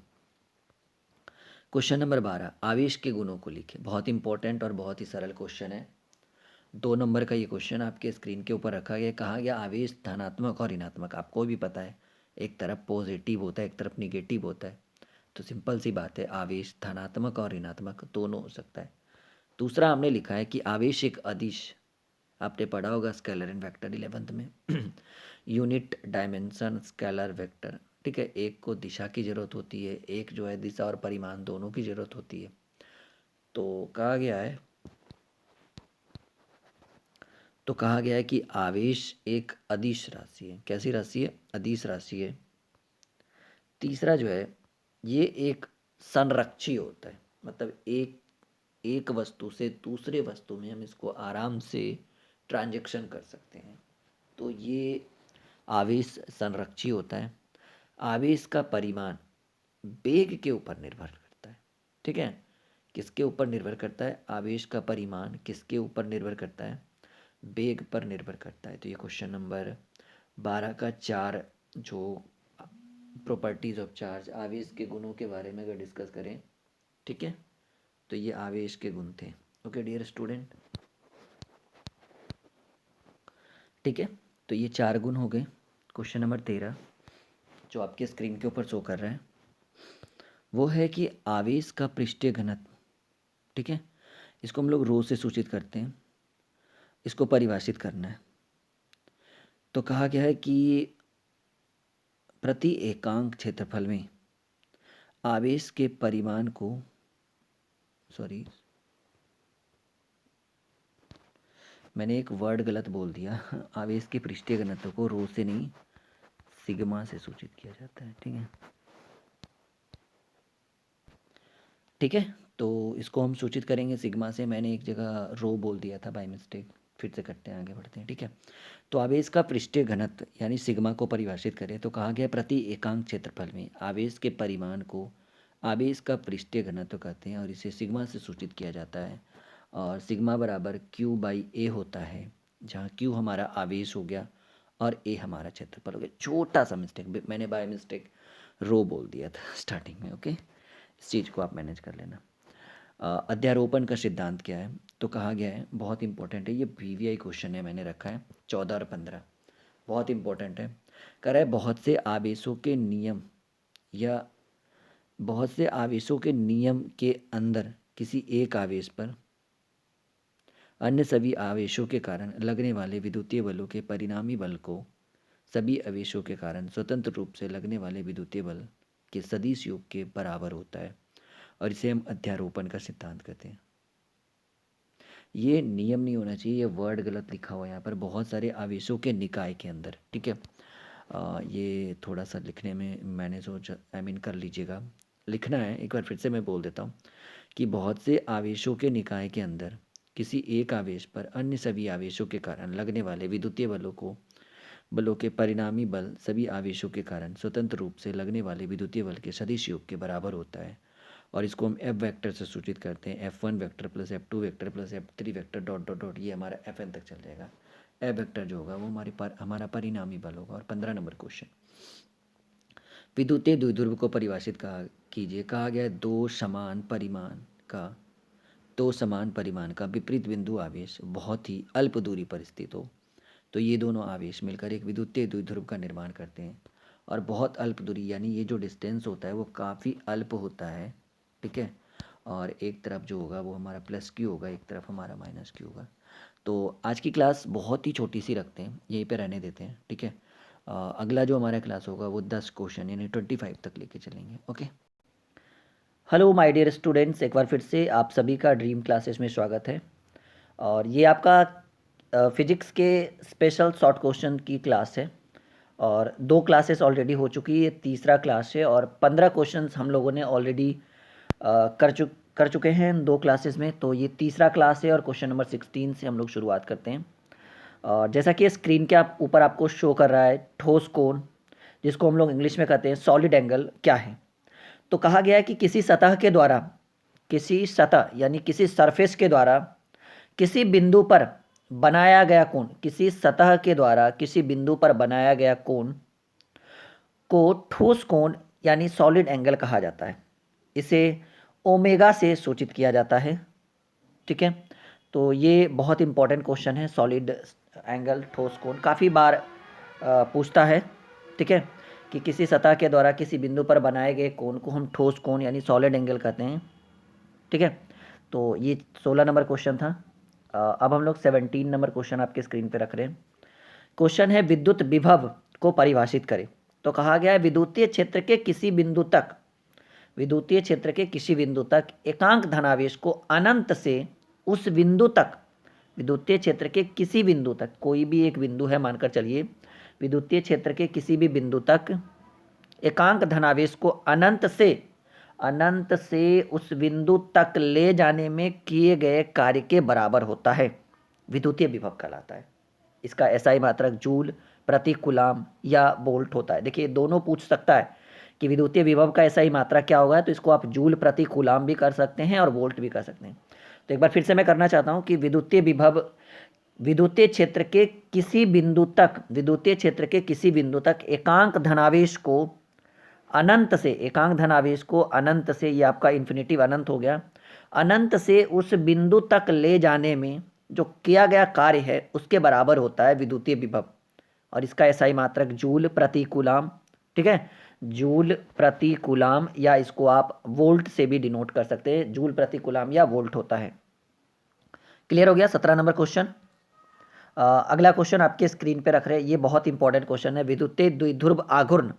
क्वेश्चन नंबर 12, आवेश के गुणों को लिखें। बहुत इंपॉर्टेंट और बहुत ही सरल क्वेश्चन है। 2 नंबर का ये क्वेश्चन आपके स्क्रीन के ऊपर रखा गया। कहा गया आवेश धनात्मक और ऋणात्मक, आपको भी पता है, एक तरफ पॉजिटिव होता है, एक तरफ निगेटिव होता है। तो सिंपल सी बात है, आवेश धनात्मक और ऋणात्मक दोनों हो सकता है। दूसरा हमने लिखा है कि आवेश एक अदिश, आपने पढ़ा होगा स्केलर एंड वेक्टर 11th में यूनिट डायमेंशन स्केलर वेक्टर, ठीक है। एक को दिशा की ज़रूरत होती है, एक जो है दिशा और परिमाण दोनों की ज़रूरत होती है। तो कहा गया है कि आवेश एक अदिश राशि है। कैसी राशि है? अदिश राशि है। तीसरा जो है ये एक संरक्षी होता है, मतलब एक एक वस्तु से दूसरे वस्तु में हम इसको आराम से ट्रांजैक्शन कर सकते हैं। तो ये आवेश संरक्षी होता है। आवेश का परिमाण वेग के ऊपर निर्भर करता है, ठीक है। किसके ऊपर निर्भर करता है? आवेश का परिमाण किसके ऊपर निर्भर करता है? वेग पर निर्भर करता है। तो ये क्वेश्चन नंबर 12 का 4 जो प्रॉपर्टीज ऑफ चार्ज, आवेश के गुणों के बारे में अगर डिस्कस करें, ठीक है, तो ये आवेश के गुण थे। ओके डियर स्टूडेंट, ठीक है। तो ये 4 गुण हो गए। क्वेश्चन नंबर 13 जो आपके स्क्रीन के ऊपर शो कर रहा है वो है कि आवेश का पृष्ठीय घनत्व, ठीक है, इसको हम लोग रो से सूचित करते हैं, इसको परिभाषित करना है। तो कहा गया है कि प्रति एकांक क्षेत्रफल में आवेश के परिमाण को, सॉरी मैंने एक वर्ड गलत बोल दिया आवेश के पृष्ठीय घनत्व को रो से नहीं सिग्मा से सूचित किया जाता है, ठीक है, ठीक है। तो इसको हम सूचित करेंगे सिग्मा से। मैंने एक जगह रो बोल दिया था बाय मिस्टेक, फिर से करते हैं, आगे बढ़ते हैं, ठीक है। तो आवेश का पृष्ठीय घनत्व यानी सिग्मा को परिभाषित करें तो कहा गया प्रति एकांक क्षेत्रफल में आवेश के परिमाण को आवेश का पृष्ठीय घनत्व कहते हैं और इसे सिग्मा से सूचित किया जाता है। और सिग्मा बराबर क्यू बाई ए होता है, जहाँ क्यू हमारा आवेश हो गया और ए हमारा क्षेत्रफल हो गया। छोटा सा मिस्टेक, मैंने बाय मिस्टेक रो बोल दिया था स्टार्टिंग में। ओके, इस चीज़ को आप मैनेज कर लेना। अध्यारोपण का सिद्धांत क्या है? तो कहा गया है, बहुत इंपॉर्टेंट है, ये वीवीआई क्वेश्चन है, मैंने रखा है 14 और 15, बहुत इंपॉर्टेंट है। कह रहा है बहुत से आवेशों के नियम के अंदर किसी एक आवेश पर अन्य सभी आवेशों के कारण लगने वाले विद्युतीय बलों के परिणामी बल को सभी आवेशों के कारण स्वतंत्र रूप से लगने वाले विद्युतीय बल के सदिश योग के बराबर होता है और इसे हम अध्यारोपण का सिद्धांत कहते हैं। ये नियम नहीं होना चाहिए, ये वर्ड गलत लिखा हुआ है यहाँ पर, बहुत सारे आवेशों के निकाय के अंदर, ठीक है। ये थोड़ा सा लिखने में मैंने सोचा, कर लीजिएगा, लिखना है। एक बार फिर से मैं बोल देता हूँ कि बहुत से आवेशों के निकाय के अंदर किसी एक आवेश पर अन्य सभी आवेशों के कारण लगने वाले विद्युतीय बलों के परिणामी बल सभी आवेशों के कारण स्वतंत्र रूप से लगने वाले विद्युतीय बल के सदिश योग के बराबर होता है। और इसको हम एफ वेक्टर से सूचित करते हैं, F1 vector plus F2 vector plus F3 vector dot dot dot, ये हमारा Fn तक चल जाएगा। एफ वेक्टर जो होगा वो हमारा परिणामी बल होगा। और 15 नंबर क्वेश्चन, विद्युतीय द्विध्रुव को परिभाषित कीजिए। कहा गया है दो समान परिमाण का विपरीत बिंदु आवेश बहुत ही अल्प दूरी पर स्थित हो, तो ये दोनों आवेश मिलकर एक विद्युतीय द्विध्रुव का निर्माण करते हैं। और बहुत अल्प दूरी यानी ये जो डिस्टेंस होता है वो काफ़ी अल्प होता है, ठीक है। और एक तरफ जो होगा वो हमारा प्लस क्यू होगा, एक तरफ हमारा माइनस क्यू होगा। तो आज की क्लास बहुत ही छोटी सी रखते हैं, यहीं पे रहने देते हैं, ठीक है। अगला जो हमारा क्लास होगा वो 10 क्वेश्चन यानी 25 तक लेके चलेंगे, okay. Hello my dear students, एक बार फिर से आप सभी का ड्रीम क्लासेस में स्वागत है। और ये आपका फिजिक्स के स्पेशल शॉर्ट क्वेश्चन की क्लास है। और 2 क्लासेस ऑलरेडी हो चुकी है, तीसरा क्लास है। और 15 क्वेश्चंस हम लोगों ने ऑलरेडी कर चुके हैं 2 क्लासेस में। तो ये तीसरा क्लास है और क्वेश्चन नंबर 16 से हम लोग शुरुआत करते हैं। और जैसा कि स्क्रीन के ऊपर आपको शो कर रहा है, ठोस कोण, जिसको हम लोग इंग्लिश में कहते हैं सॉलिड एंगल, क्या है। तो कहा गया है कि किसी सतह यानी किसी सरफेस के द्वारा किसी बिंदु पर बनाया गया कोण, किसी सतह के द्वारा किसी बिंदु पर बनाया गया कोण को ठोस कोण यानी सॉलिड एंगल कहा जाता है। इसे ओमेगा से सूचित किया जाता है, ठीक है। तो ये बहुत इंपॉर्टेंट क्वेश्चन है, सॉलिड एंगल ठोस कोण काफ़ी बार पूछता है, ठीक है, कि किसी सतह के द्वारा किसी बिंदु पर बनाए गए कोण को हम ठोस कोण यानी सॉलिड एंगल कहते हैं, ठीक है। तो ये 16 नंबर क्वेश्चन था। अब हम लोग 17 नंबर क्वेश्चन आपके स्क्रीन पे रख रहे हैं। क्वेश्चन है विद्युत विभव को परिभाषित करें। तो कहा गया है विद्युतीय क्षेत्र के किसी बिंदु तक एकांक धनावेश को अनंत से उस बिंदु तक, विद्युतीय क्षेत्र के किसी बिंदु तक, कोई भी एक बिंदु है मानकर चलिए, विद्युतीय क्षेत्र के किसी भी बिंदु तक एकांक धनावेश को अनंत से उस बिंदु तक ले जाने में किए गए कार्य के बराबर होता है, विद्युतीय विभव कहलाता है। इसका एसआई मात्रक जूल प्रति कूलाम या वोल्ट होता है। देखिए दोनों पूछ सकता है कि विद्युतीय विभव का एसआई मात्रक क्या होगा, तो इसको आप जूल प्रति कूलाम भी कर सकते हैं और वोल्ट भी कर सकते हैं। तो एक बार फिर से मैं करना चाहता हूँ कि विद्युतीय क्षेत्र के किसी बिंदु तक एकांक धनावेश को अनंत से, ये आपका इन्फिनिटिव अनंत हो गया, अनंत से उस बिंदु तक ले जाने में जो किया गया कार्य है उसके बराबर होता है विद्युतीय विभव। और इसका एसआई मात्रक जूल प्रति कूलाम, ठीक है, जूल प्रति कूलाम, या इसको आप वोल्ट से भी डिनोट कर सकते हैं, जूल प्रति कूलाम या वोल्ट होता है। क्लियर हो गया 17 नंबर क्वेश्चन। अगला क्वेश्चन आपके स्क्रीन पे रख रहे हैं, ये बहुत इंपॉर्टेंट क्वेश्चन है, विद्युतीय द्विध्रुव आघूर्ण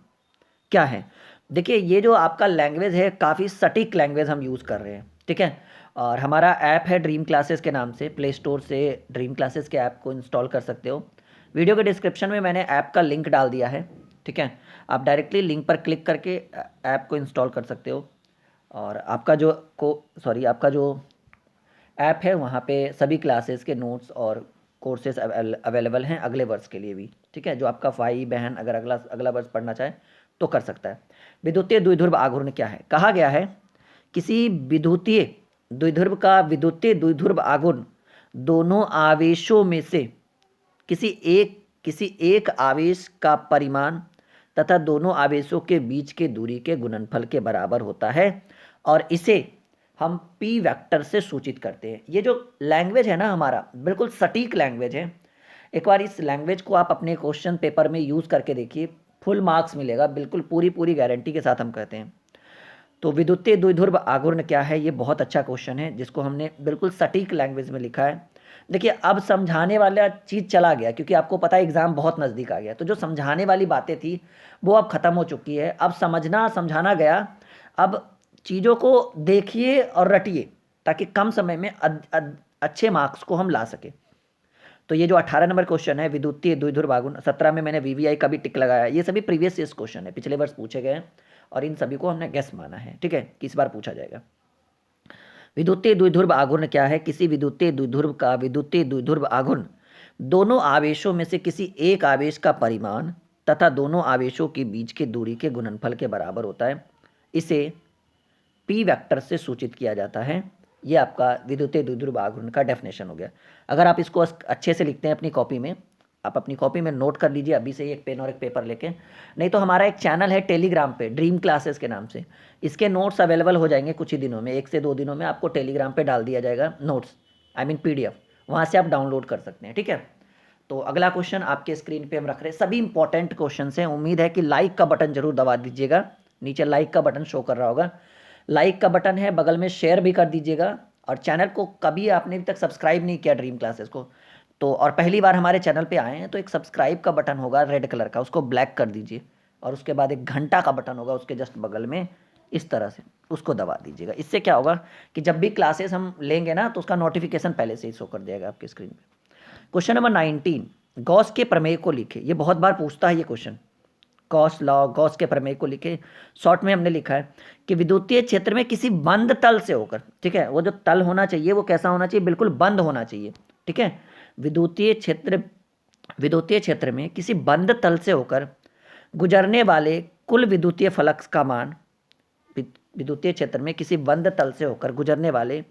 क्या है। देखिए ये जो आपका लैंग्वेज है काफ़ी सटीक लैंग्वेज हम यूज़ कर रहे हैं, ठीक है। और हमारा ऐप है ड्रीम क्लासेस के नाम से, प्ले स्टोर से ड्रीम क्लासेस के ऐप को इंस्टॉल कर सकते हो। वीडियो के डिस्क्रिप्शन में मैंने ऐप का लिंक डाल दिया है, ठीक है। आप डायरेक्टली लिंक पर क्लिक करके ऐप को इंस्टॉल कर सकते हो। और आपका जो ऐप है वहाँ पे सभी क्लासेस के नोट्स और कोर्सेज अवेलेबल हैं अगले वर्ष के लिए भी, ठीक है। जो आपका भाई बहन अगर अगला वर्ष पढ़ना चाहे तो कर सकता है। विद्युतीय द्विध्रुव आघूर्ण क्या है। कहा गया है किसी विद्युतीय द्विध्रुव आघूर्ण दोनों आवेशों में से किसी एक आवेश का परिमाण तथा दोनों आवेशों के बीच के दूरी के गुणनफल के बराबर होता है, और इसे हम पी वेक्टर से सूचित करते हैं। ये जो लैंग्वेज है ना हमारा, बिल्कुल सटीक लैंग्वेज है। एक बार इस लैंग्वेज को आप अपने क्वेश्चन पेपर में यूज़ करके देखिए, फुल मार्क्स मिलेगा, बिल्कुल पूरी गारंटी के साथ हम कहते हैं। तो विद्युतीय द्विध्रुव आघूर्ण क्या है, ये बहुत अच्छा क्वेश्चन है जिसको हमने बिल्कुल सटीक लैंग्वेज में लिखा है। देखिए अब समझाने वाला चीज़ चला गया, क्योंकि आपको पता है एग्ज़ाम बहुत नज़दीक आ गया, तो जो समझाने वाली बातें थी वो अब ख़त्म हो चुकी है। अब समझाना गया, अब चीज़ों को देखिए और रटिए, ताकि कम समय में अच्छे मार्क्स को हम ला सके। तो ये जो 18 नंबर क्वेश्चन है विद्युतीय द्विध्रुव आघूर्ण, 17 में मैंने वीवीआई का भी टिक लगाया, ये सभी प्रीवियस ईयर क्वेश्चन है, पिछले वर्ष पूछे गए हैं और इन सभी को हमने गेस माना है, ठीक है, कि इस बार पूछा जाएगा। विद्युतीय द्विध्रुव आघूर्ण क्या है? किसी विद्युतीय द्विध्रुव का विद्युतीय द्विध्रुव आघूर्ण दोनों आवेशों में से किसी एक आवेश का परिमाण तथा दोनों आवेशों के बीच की दूरी के गुणनफल के बराबर होता है। इसे पी वेक्टर से सूचित किया जाता है। ये आपका विद्युतीय द्विध्रुव आघूर्ण का डेफिनेशन हो गया। अगर आप इसको अच्छे से लिखते हैं अपनी कॉपी में, आप अपनी कॉपी में नोट कर लीजिए अभी से ही, एक पेन और एक पेपर लेके। नहीं तो हमारा एक चैनल है टेलीग्राम पे, ड्रीम क्लासेस के नाम से, इसके नोट्स अवेलेबल हो जाएंगे कुछ ही दिनों में, 1 से 2 दिनों में आपको टेलीग्राम पे डाल दिया जाएगा नोट्स, आई मीन PDF, वहाँ से आप डाउनलोड कर सकते हैं, ठीक है। तो अगला क्वेश्चन आपके स्क्रीन पे हम रख रहे हैं, सभी इंपॉर्टेंट क्वेश्चन हैं। उम्मीद है कि लाइक का बटन जरूर दबा दीजिएगा, नीचे लाइक का बटन शो कर रहा होगा, लाइक का बटन है, बगल में शेयर भी कर दीजिएगा। और चैनल को कभी आपने अभी तक सब्सक्राइब नहीं किया ड्रीम क्लासेस को, तो और पहली बार हमारे चैनल पे आए हैं तो एक सब्सक्राइब का बटन होगा रेड कलर का, उसको ब्लैक कर दीजिए और उसके बाद एक घंटा का बटन होगा उसके जस्ट बगल में, इस तरह से उसको दबा दीजिएगा। इससे क्या होगा कि जब भी क्लासेस हम लेंगे ना तो उसका नोटिफिकेशन पहले से ही शो कर जाएगा आपकी स्क्रीन पे। क्वेश्चन नंबर 19, गॉस के प्रमेय को लिखे। ये बहुत बार पूछता है ये क्वेश्चन, गॉस लॉ, गॉस के प्रमेय को लिखे। शॉर्ट में हमने लिखा है कि विद्युतीय क्षेत्र में किसी बंद तल से होकर, ठीक है, वो जो तल होना चाहिए वो कैसा होना चाहिए? बिल्कुल बंद होना चाहिए, ठीक है। विद्युतीय क्षेत्र में किसी बंद तल से होकर गुजरने वाले कुल विद्युतीय फ्लक्स का मान, विद्युतीय क्षेत्र में किसी बंद तल से होकर गुजरने वाले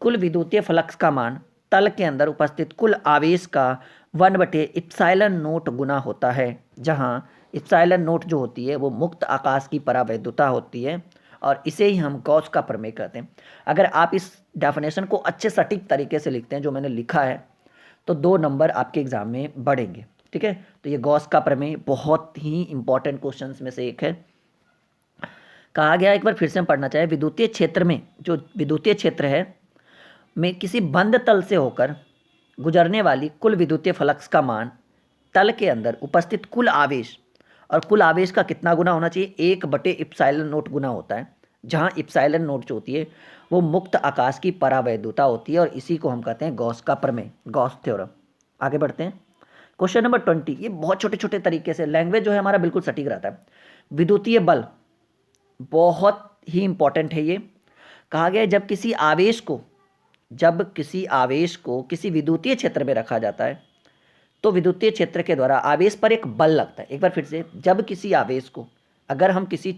कुल विद्युतीय फ्लक्स का मान तल के अंदर उपस्थित कुल आवेश का 1/ε0 गुना होता है, जहां ε0 जो होती है वो मुक्त आकाश की परावैद्युता होती है और इसे ही हम गॉस का प्रमेय कहते हैं। अगर आप इस डेफिनेशन को अच्छे सटीक तरीके से लिखते हैं जो मैंने लिखा है तो 2 नंबर आपके एग्जाम में बढ़ेंगे, ठीक है। तो ये गॉस का प्रमेय बहुत ही इंपॉर्टेंट क्वेश्चंस में से एक है। कहा गया, एक बार फिर से हम पढ़ना चाहें, विद्युतीय क्षेत्र में, जो विद्युतीय क्षेत्र है में किसी बंद तल से होकर गुजरने वाली कुल विद्युतीय फ्लक्स का मान तल के अंदर उपस्थित कुल आवेश, और कुल आवेश का कितना गुना होना चाहिए? 1/ε0 गुना होता है, जहाँ ε0 जो होती है वो मुक्त आकाश की परावैद्युता होती है और इसी को हम कहते हैं गॉस का प्रमेय, गॉस थ्योरम। आगे बढ़ते हैं, क्वेश्चन नंबर 20। ये बहुत छोटे छोटे तरीके से, लैंग्वेज जो है हमारा बिल्कुल सटीक रहता है। विद्युतीय बल बहुत ही इंपॉर्टेंट है ये। कहा गया जब किसी आवेश को किसी विद्युतीय क्षेत्र में रखा जाता है तो विद्युतीय क्षेत्र के द्वारा आवेश पर एक बल लगता है। एक बार फिर से, जब किसी आवेश को, अगर हम किसी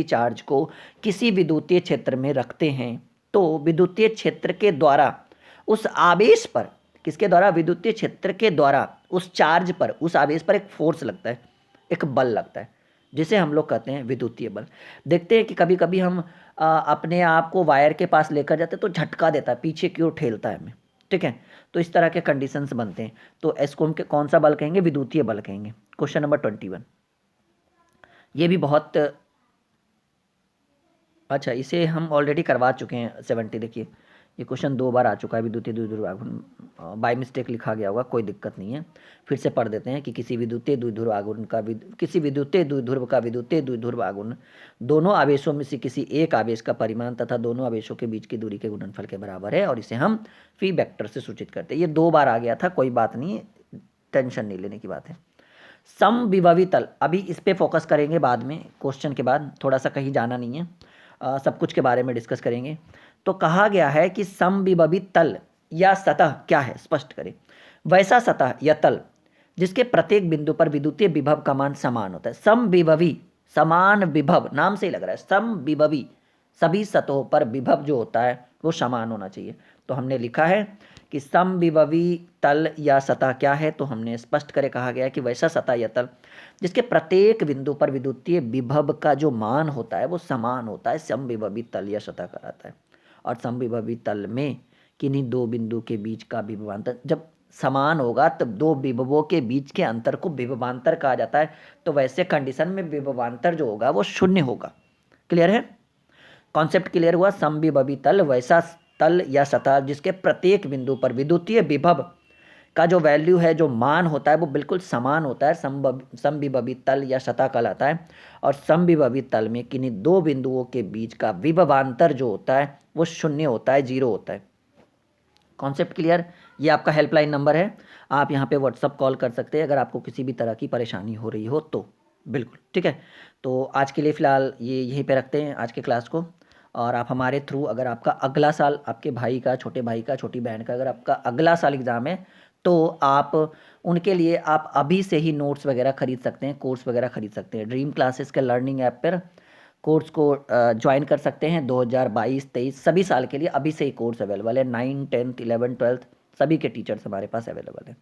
चार्ज को किसी विद्युतीय क्षेत्र में रखते हैं तो विद्युतीय क्षेत्र के द्वारा उस आवेश पर, किसके द्वारा? विद्युतीय क्षेत्र के द्वारा उस चार्ज पर, उस आवेश पर एक फोर्स लगता है, एक बल लगता है, जिसे हम लोग कहते हैं विद्युतीय बल। देखते हैं कि कभी कभी हम अपने आप को वायर के पास लेकर जाते हैं तो झटका देता है, पीछे की ओर ठेलता है हमें, ठीक है। तो इस तरह के कंडीशंस बनते हैं, तो इसको हम कौन सा बल कहेंगे? विद्युतीय बल कहेंगे। क्वेश्चन नंबर 21, ये भी बहुत अच्छा, इसे हम ऑलरेडी करवा चुके हैं 70। देखिए ये क्वेश्चन 2 बार आ चुका है, विद्युतीय द्विध्रुव आघूर्ण बाय मिस्टेक लिखा गया होगा, कोई दिक्कत नहीं है। फिर से पढ़ देते हैं कि किसी विद्युतीय द्विध्रुव का विद्युतीय द्विध्रुव आघूर्ण दोनों आवेशों में से किसी एक आवेश का परिमाण तथा दोनों आवेशों के बीच की दूरी के गुणनफल के बराबर है और इसे हम पी वेक्टर से सूचित करते हैं। ये 2 बार आ गया था, कोई बात नहीं, टेंशन नहीं लेने की बात है। समविभवी तल, अभी इस पे फोकस करेंगे बाद में, क्वेश्चन के बाद, थोड़ा सा कहीं जाना नहीं है, सब कुछ के बारे में डिस्कस करेंगे। तो कहा गया है कि समविभवी तल या सतह क्या है, स्पष्ट करें। वैसा सतह या तल जिसके प्रत्येक बिंदु पर विद्युतीय विभव का मान समान होता है। समविभवी, समान विभव, नाम से ही लग रहा है समविभवी, सभी सतहों पर विभव जो होता है वो समान होना चाहिए। तो हमने लिखा है कि समविभवी तल या सतह क्या है, तो हमने स्पष्ट करे कहा गया कि वैसा सतह या तल जिसके प्रत्येक बिंदु पर विद्युतीय विभव का जो मान होता है वो समान होता है, समविभवी तल या सतह कहलाता है। और समविभवी तल में किन्हीं 2 बिंदु के बीच का विभवांतर जब समान होगा तब 2 विभवों के बीच के अंतर को विभवांतर कहा जाता है। तो वैसे कंडीशन में विभवांतर जो होगा वो 0 होगा। क्लियर है? कॉन्सेप्ट क्लियर हुआ? समविभवी तल वैसा तल या सतह जिसके प्रत्येक बिंदु पर विद्युतीय विभव का जो वैल्यू है, जो मान होता है वो बिल्कुल समान होता है, समविभवी तल या सतह कहलाता है। और समविभवी तल में किन्हीं 2 बिंदुओं के बीच का विभवांतर जो होता है वो 0 होता है, 0 होता है। Concept clear? ये आपका हेल्पलाइन नंबर है, आप यहाँ पे व्हाट्सअप कॉल कर सकते हैं अगर आपको किसी भी तरह की परेशानी हो रही हो तो। बिल्कुल ठीक है। तो आज के लिए फ़िलहाल ये यहीं पे रखते हैं आज के क्लास को। और आप हमारे थ्रू अगर आपका अगला साल आपके भाई का, छोटे भाई का, छोटी बहन का अगर आपका अगला साल एग्ज़ाम है तो आप उनके लिए आप अभी से ही नोट्स वगैरह ख़रीद सकते हैं, कोर्स वगैरह ख़रीद सकते हैं। ड्रीम क्लासेस के लर्निंग ऐप पर कोर्स को ज्वाइन कर सकते हैं। 2022-23 सभी साल के लिए अभी से ही कोर्स अवेलेबल है। 9, 10th, 11th, 12th सभी के टीचर्स हमारे पास अवेलेबल हैं।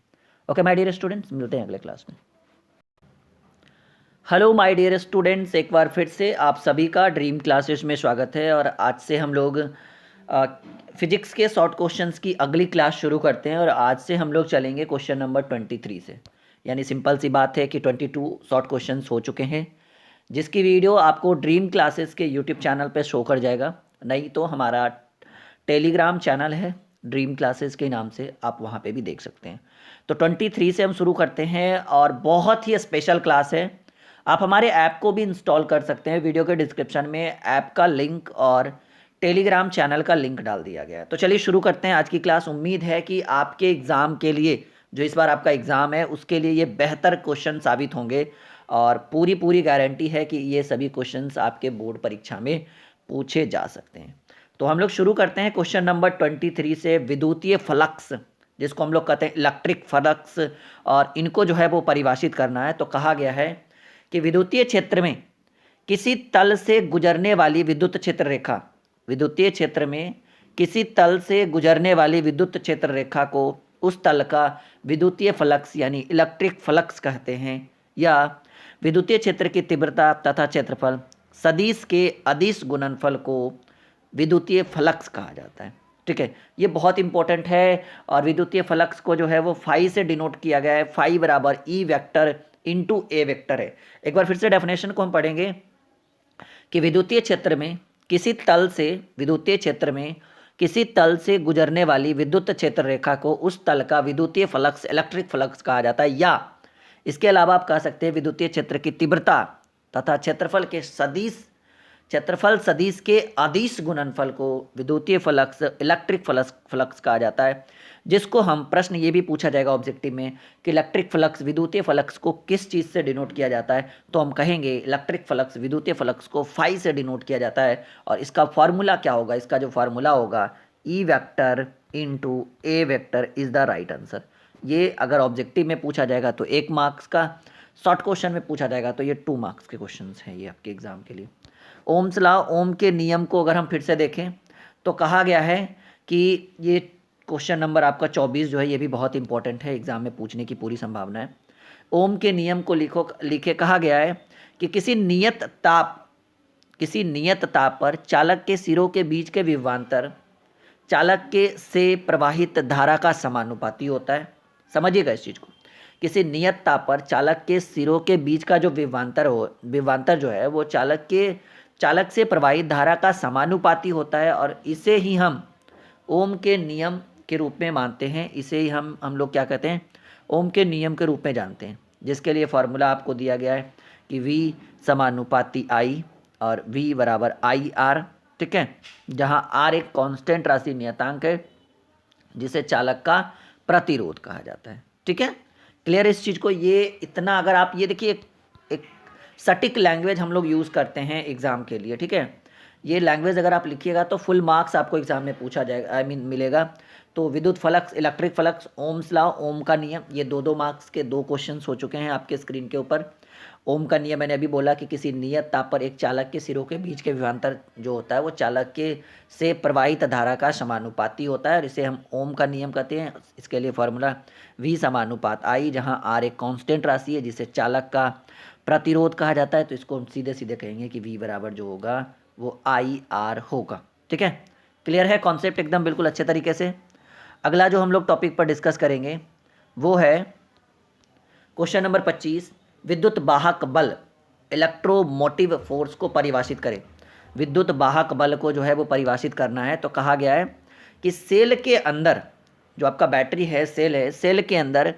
ओके माय डियर स्टूडेंट्स, मिलते हैं अगले क्लास में। हेलो माय डियर स्टूडेंट्स, एक बार फिर से आप सभी का ड्रीम क्लासेस में स्वागत है। और आज से हम लोग फिजिक्स के शॉर्ट क्वेश्चंस की अगली क्लास शुरू करते हैं। और आज से हम लोग चलेंगे क्वेश्चन नंबर 23 से। यानी सिंपल सी बात है कि 22 शॉर्ट क्वेश्चंस हो चुके हैं, जिसकी वीडियो आपको ड्रीम क्लासेस के यूट्यूब चैनल पे शो कर जाएगा। नहीं तो हमारा टेलीग्राम चैनल है ड्रीम क्लासेस के नाम से, आप वहाँ पे भी देख सकते हैं। तो 23 से हम शुरू करते हैं और बहुत ही स्पेशल क्लास है। आप हमारे ऐप को भी इंस्टॉल कर सकते हैं। वीडियो के डिस्क्रिप्शन में ऐप का लिंक और टेलीग्राम चैनल का लिंक डाल दिया गया है। तो चलिए शुरू करते हैं आज की क्लास। उम्मीद है कि आपके एग्ज़ाम के लिए, जो इस बार आपका एग्ज़ाम है उसके लिए ये बेहतर क्वेश्चन साबित होंगे। और पूरी गारंटी है कि ये सभी क्वेश्चंस आपके बोर्ड परीक्षा में पूछे जा सकते हैं। तो हम लोग शुरू करते हैं क्वेश्चन नंबर 23 से। विद्युतीय फ्लक्स, जिसको हम लोग कहते हैं इलेक्ट्रिक फ्लक्स, और इनको जो है वो परिभाषित करना है। तो कहा गया है कि विद्युतीय क्षेत्र में किसी तल से गुजरने वाली विद्युत क्षेत्र रेखा, विद्युतीय क्षेत्र में किसी तल से गुजरने वाली विद्युत क्षेत्र रेखा को उस तल का विद्युतीय फ्लक्स यानी इलेक्ट्रिक फ्लक्स कहते हैं। या विद्युतीय क्षेत्र की तीव्रता तथा क्षेत्रफल सदिश के अदिश गुणनफल को विद्युतीय फ्लक्स कहा जाता है। ठीक है, ये बहुत इंपॉर्टेंट है। और विद्युतीय फ्लक्स को जो है वो फाई से डिनोट किया गया है। फाई बराबर ई वेक्टर इंटू ए वेक्टर है। एक बार फिर से डेफिनेशन को हम पढ़ेंगे कि विद्युतीय क्षेत्र में किसी तल से, विद्युतीय क्षेत्र में किसी तल से गुजरने वाली विद्युत क्षेत्र रेखा को उस तल का विद्युतीय फ्लक्स इलेक्ट्रिक फ्लक्स कहा जाता है। या इसके अलावा आप कह सकते हैं विद्युतीय क्षेत्र की तीव्रता तथा क्षेत्रफल सदिश के अदिश गुणनफल को विद्युतीय फ्लक्स इलेक्ट्रिक फ्लक्स कहा जाता है। जिसको हम, प्रश्न ये भी पूछा जाएगा ऑब्जेक्टिव में कि इलेक्ट्रिक फ्लक्स विद्युतीय फ्लक्स को किस चीज़ से डिनोट किया जाता है, तो हम कहेंगे इलेक्ट्रिक फ्लक्स विद्युतीय फ्लक्स को फाई से डिनोट किया जाता है। और इसका फार्मूला क्या होगा? इसका जो फार्मूला होगा E vector into A vector is the right answer. ये अगर ऑब्जेक्टिव में पूछा जाएगा तो 1 मार्क्स का, शॉर्ट क्वेश्चन में पूछा जाएगा तो ये 2 मार्क्स के क्वेश्चन हैं ये आपके एग्जाम के लिए। ओम्स लॉ, ओम के नियम को अगर हम फिर से देखें तो कहा गया है कि ये क्वेश्चन नंबर आपका 24 जो है ये भी बहुत इंपॉर्टेंट है, एग्जाम में पूछने की पूरी संभावना है। ओम के नियम को लिखे कहा गया है कि किसी नियत ताप पर चालक के सिरों के बीच के विभवांतर चालक के से प्रवाहित धारा का समानुपाती होता है। समझिएगा इस चीज़ को। किसी नियत ताप पर चालक के सिरों के बीच का जो विभवांतर जो है वो चालक से प्रवाहित धारा का समानुपाती होता है। और इसे ही हम ओम के नियम के रूप में मानते हैं। इसे ही हम लोग क्या कहते हैं? ओम के नियम के रूप में जानते हैं। जिसके लिए फॉर्मूला आपको दिया गया है कि V समानुपाती I और V बराबर IR। ठीक है, जहाँ R एक कांस्टेंट राशि नियतांक है जिसे चालक का प्रतिरोध कहा जाता है। ठीक है, क्लियर इस चीज़ को? ये इतना अगर आप ये देखिए, एक सटीक लैंग्वेज हम लोग यूज़ करते हैं एग्ज़ाम के लिए। ठीक है, ये लैंग्वेज अगर आप लिखिएगा तो फुल मार्क्स आपको एग्जाम में पूछा जाएगा, मिलेगा। तो विद्युत flux, electric flux, Ohm's law, Ohm का नियम, ये 2-2 मार्क्स के 2 क्वेश्चंस हो चुके हैं आपके स्क्रीन के ऊपर। ओम का नियम मैंने अभी बोला कि किसी नियत ताप पर एक चालक के सिरों के बीच के विभवांतर जो होता है वो चालक के से प्रवाहित धारा का समानुपाती होता है और इसे हम ओम का नियम कहते हैं। इसके लिए फॉर्मूला V समानुपात I, जहाँ R एक कांस्टेंट राशि है जिसे चालक का प्रतिरोध कहा जाता है। तो इसको हम सीधे सीधे कहेंगे कि V बराबर जो होगा वो IR होगा। ठीक है, क्लियर है कॉन्सेप्ट एकदम बिल्कुल अच्छे तरीके से। अगला जो हम लोग टॉपिक पर डिस्कस करेंगे वो है क्वेश्चन नंबर 25। विद्युत वाहक बल इलेक्ट्रोमोटिव फोर्स को परिभाषित करें। विद्युत वाहक बल को जो है वो परिभाषित करना है। तो कहा गया है कि सेल के अंदर, जो आपका बैटरी है, सेल है, सेल के अंदर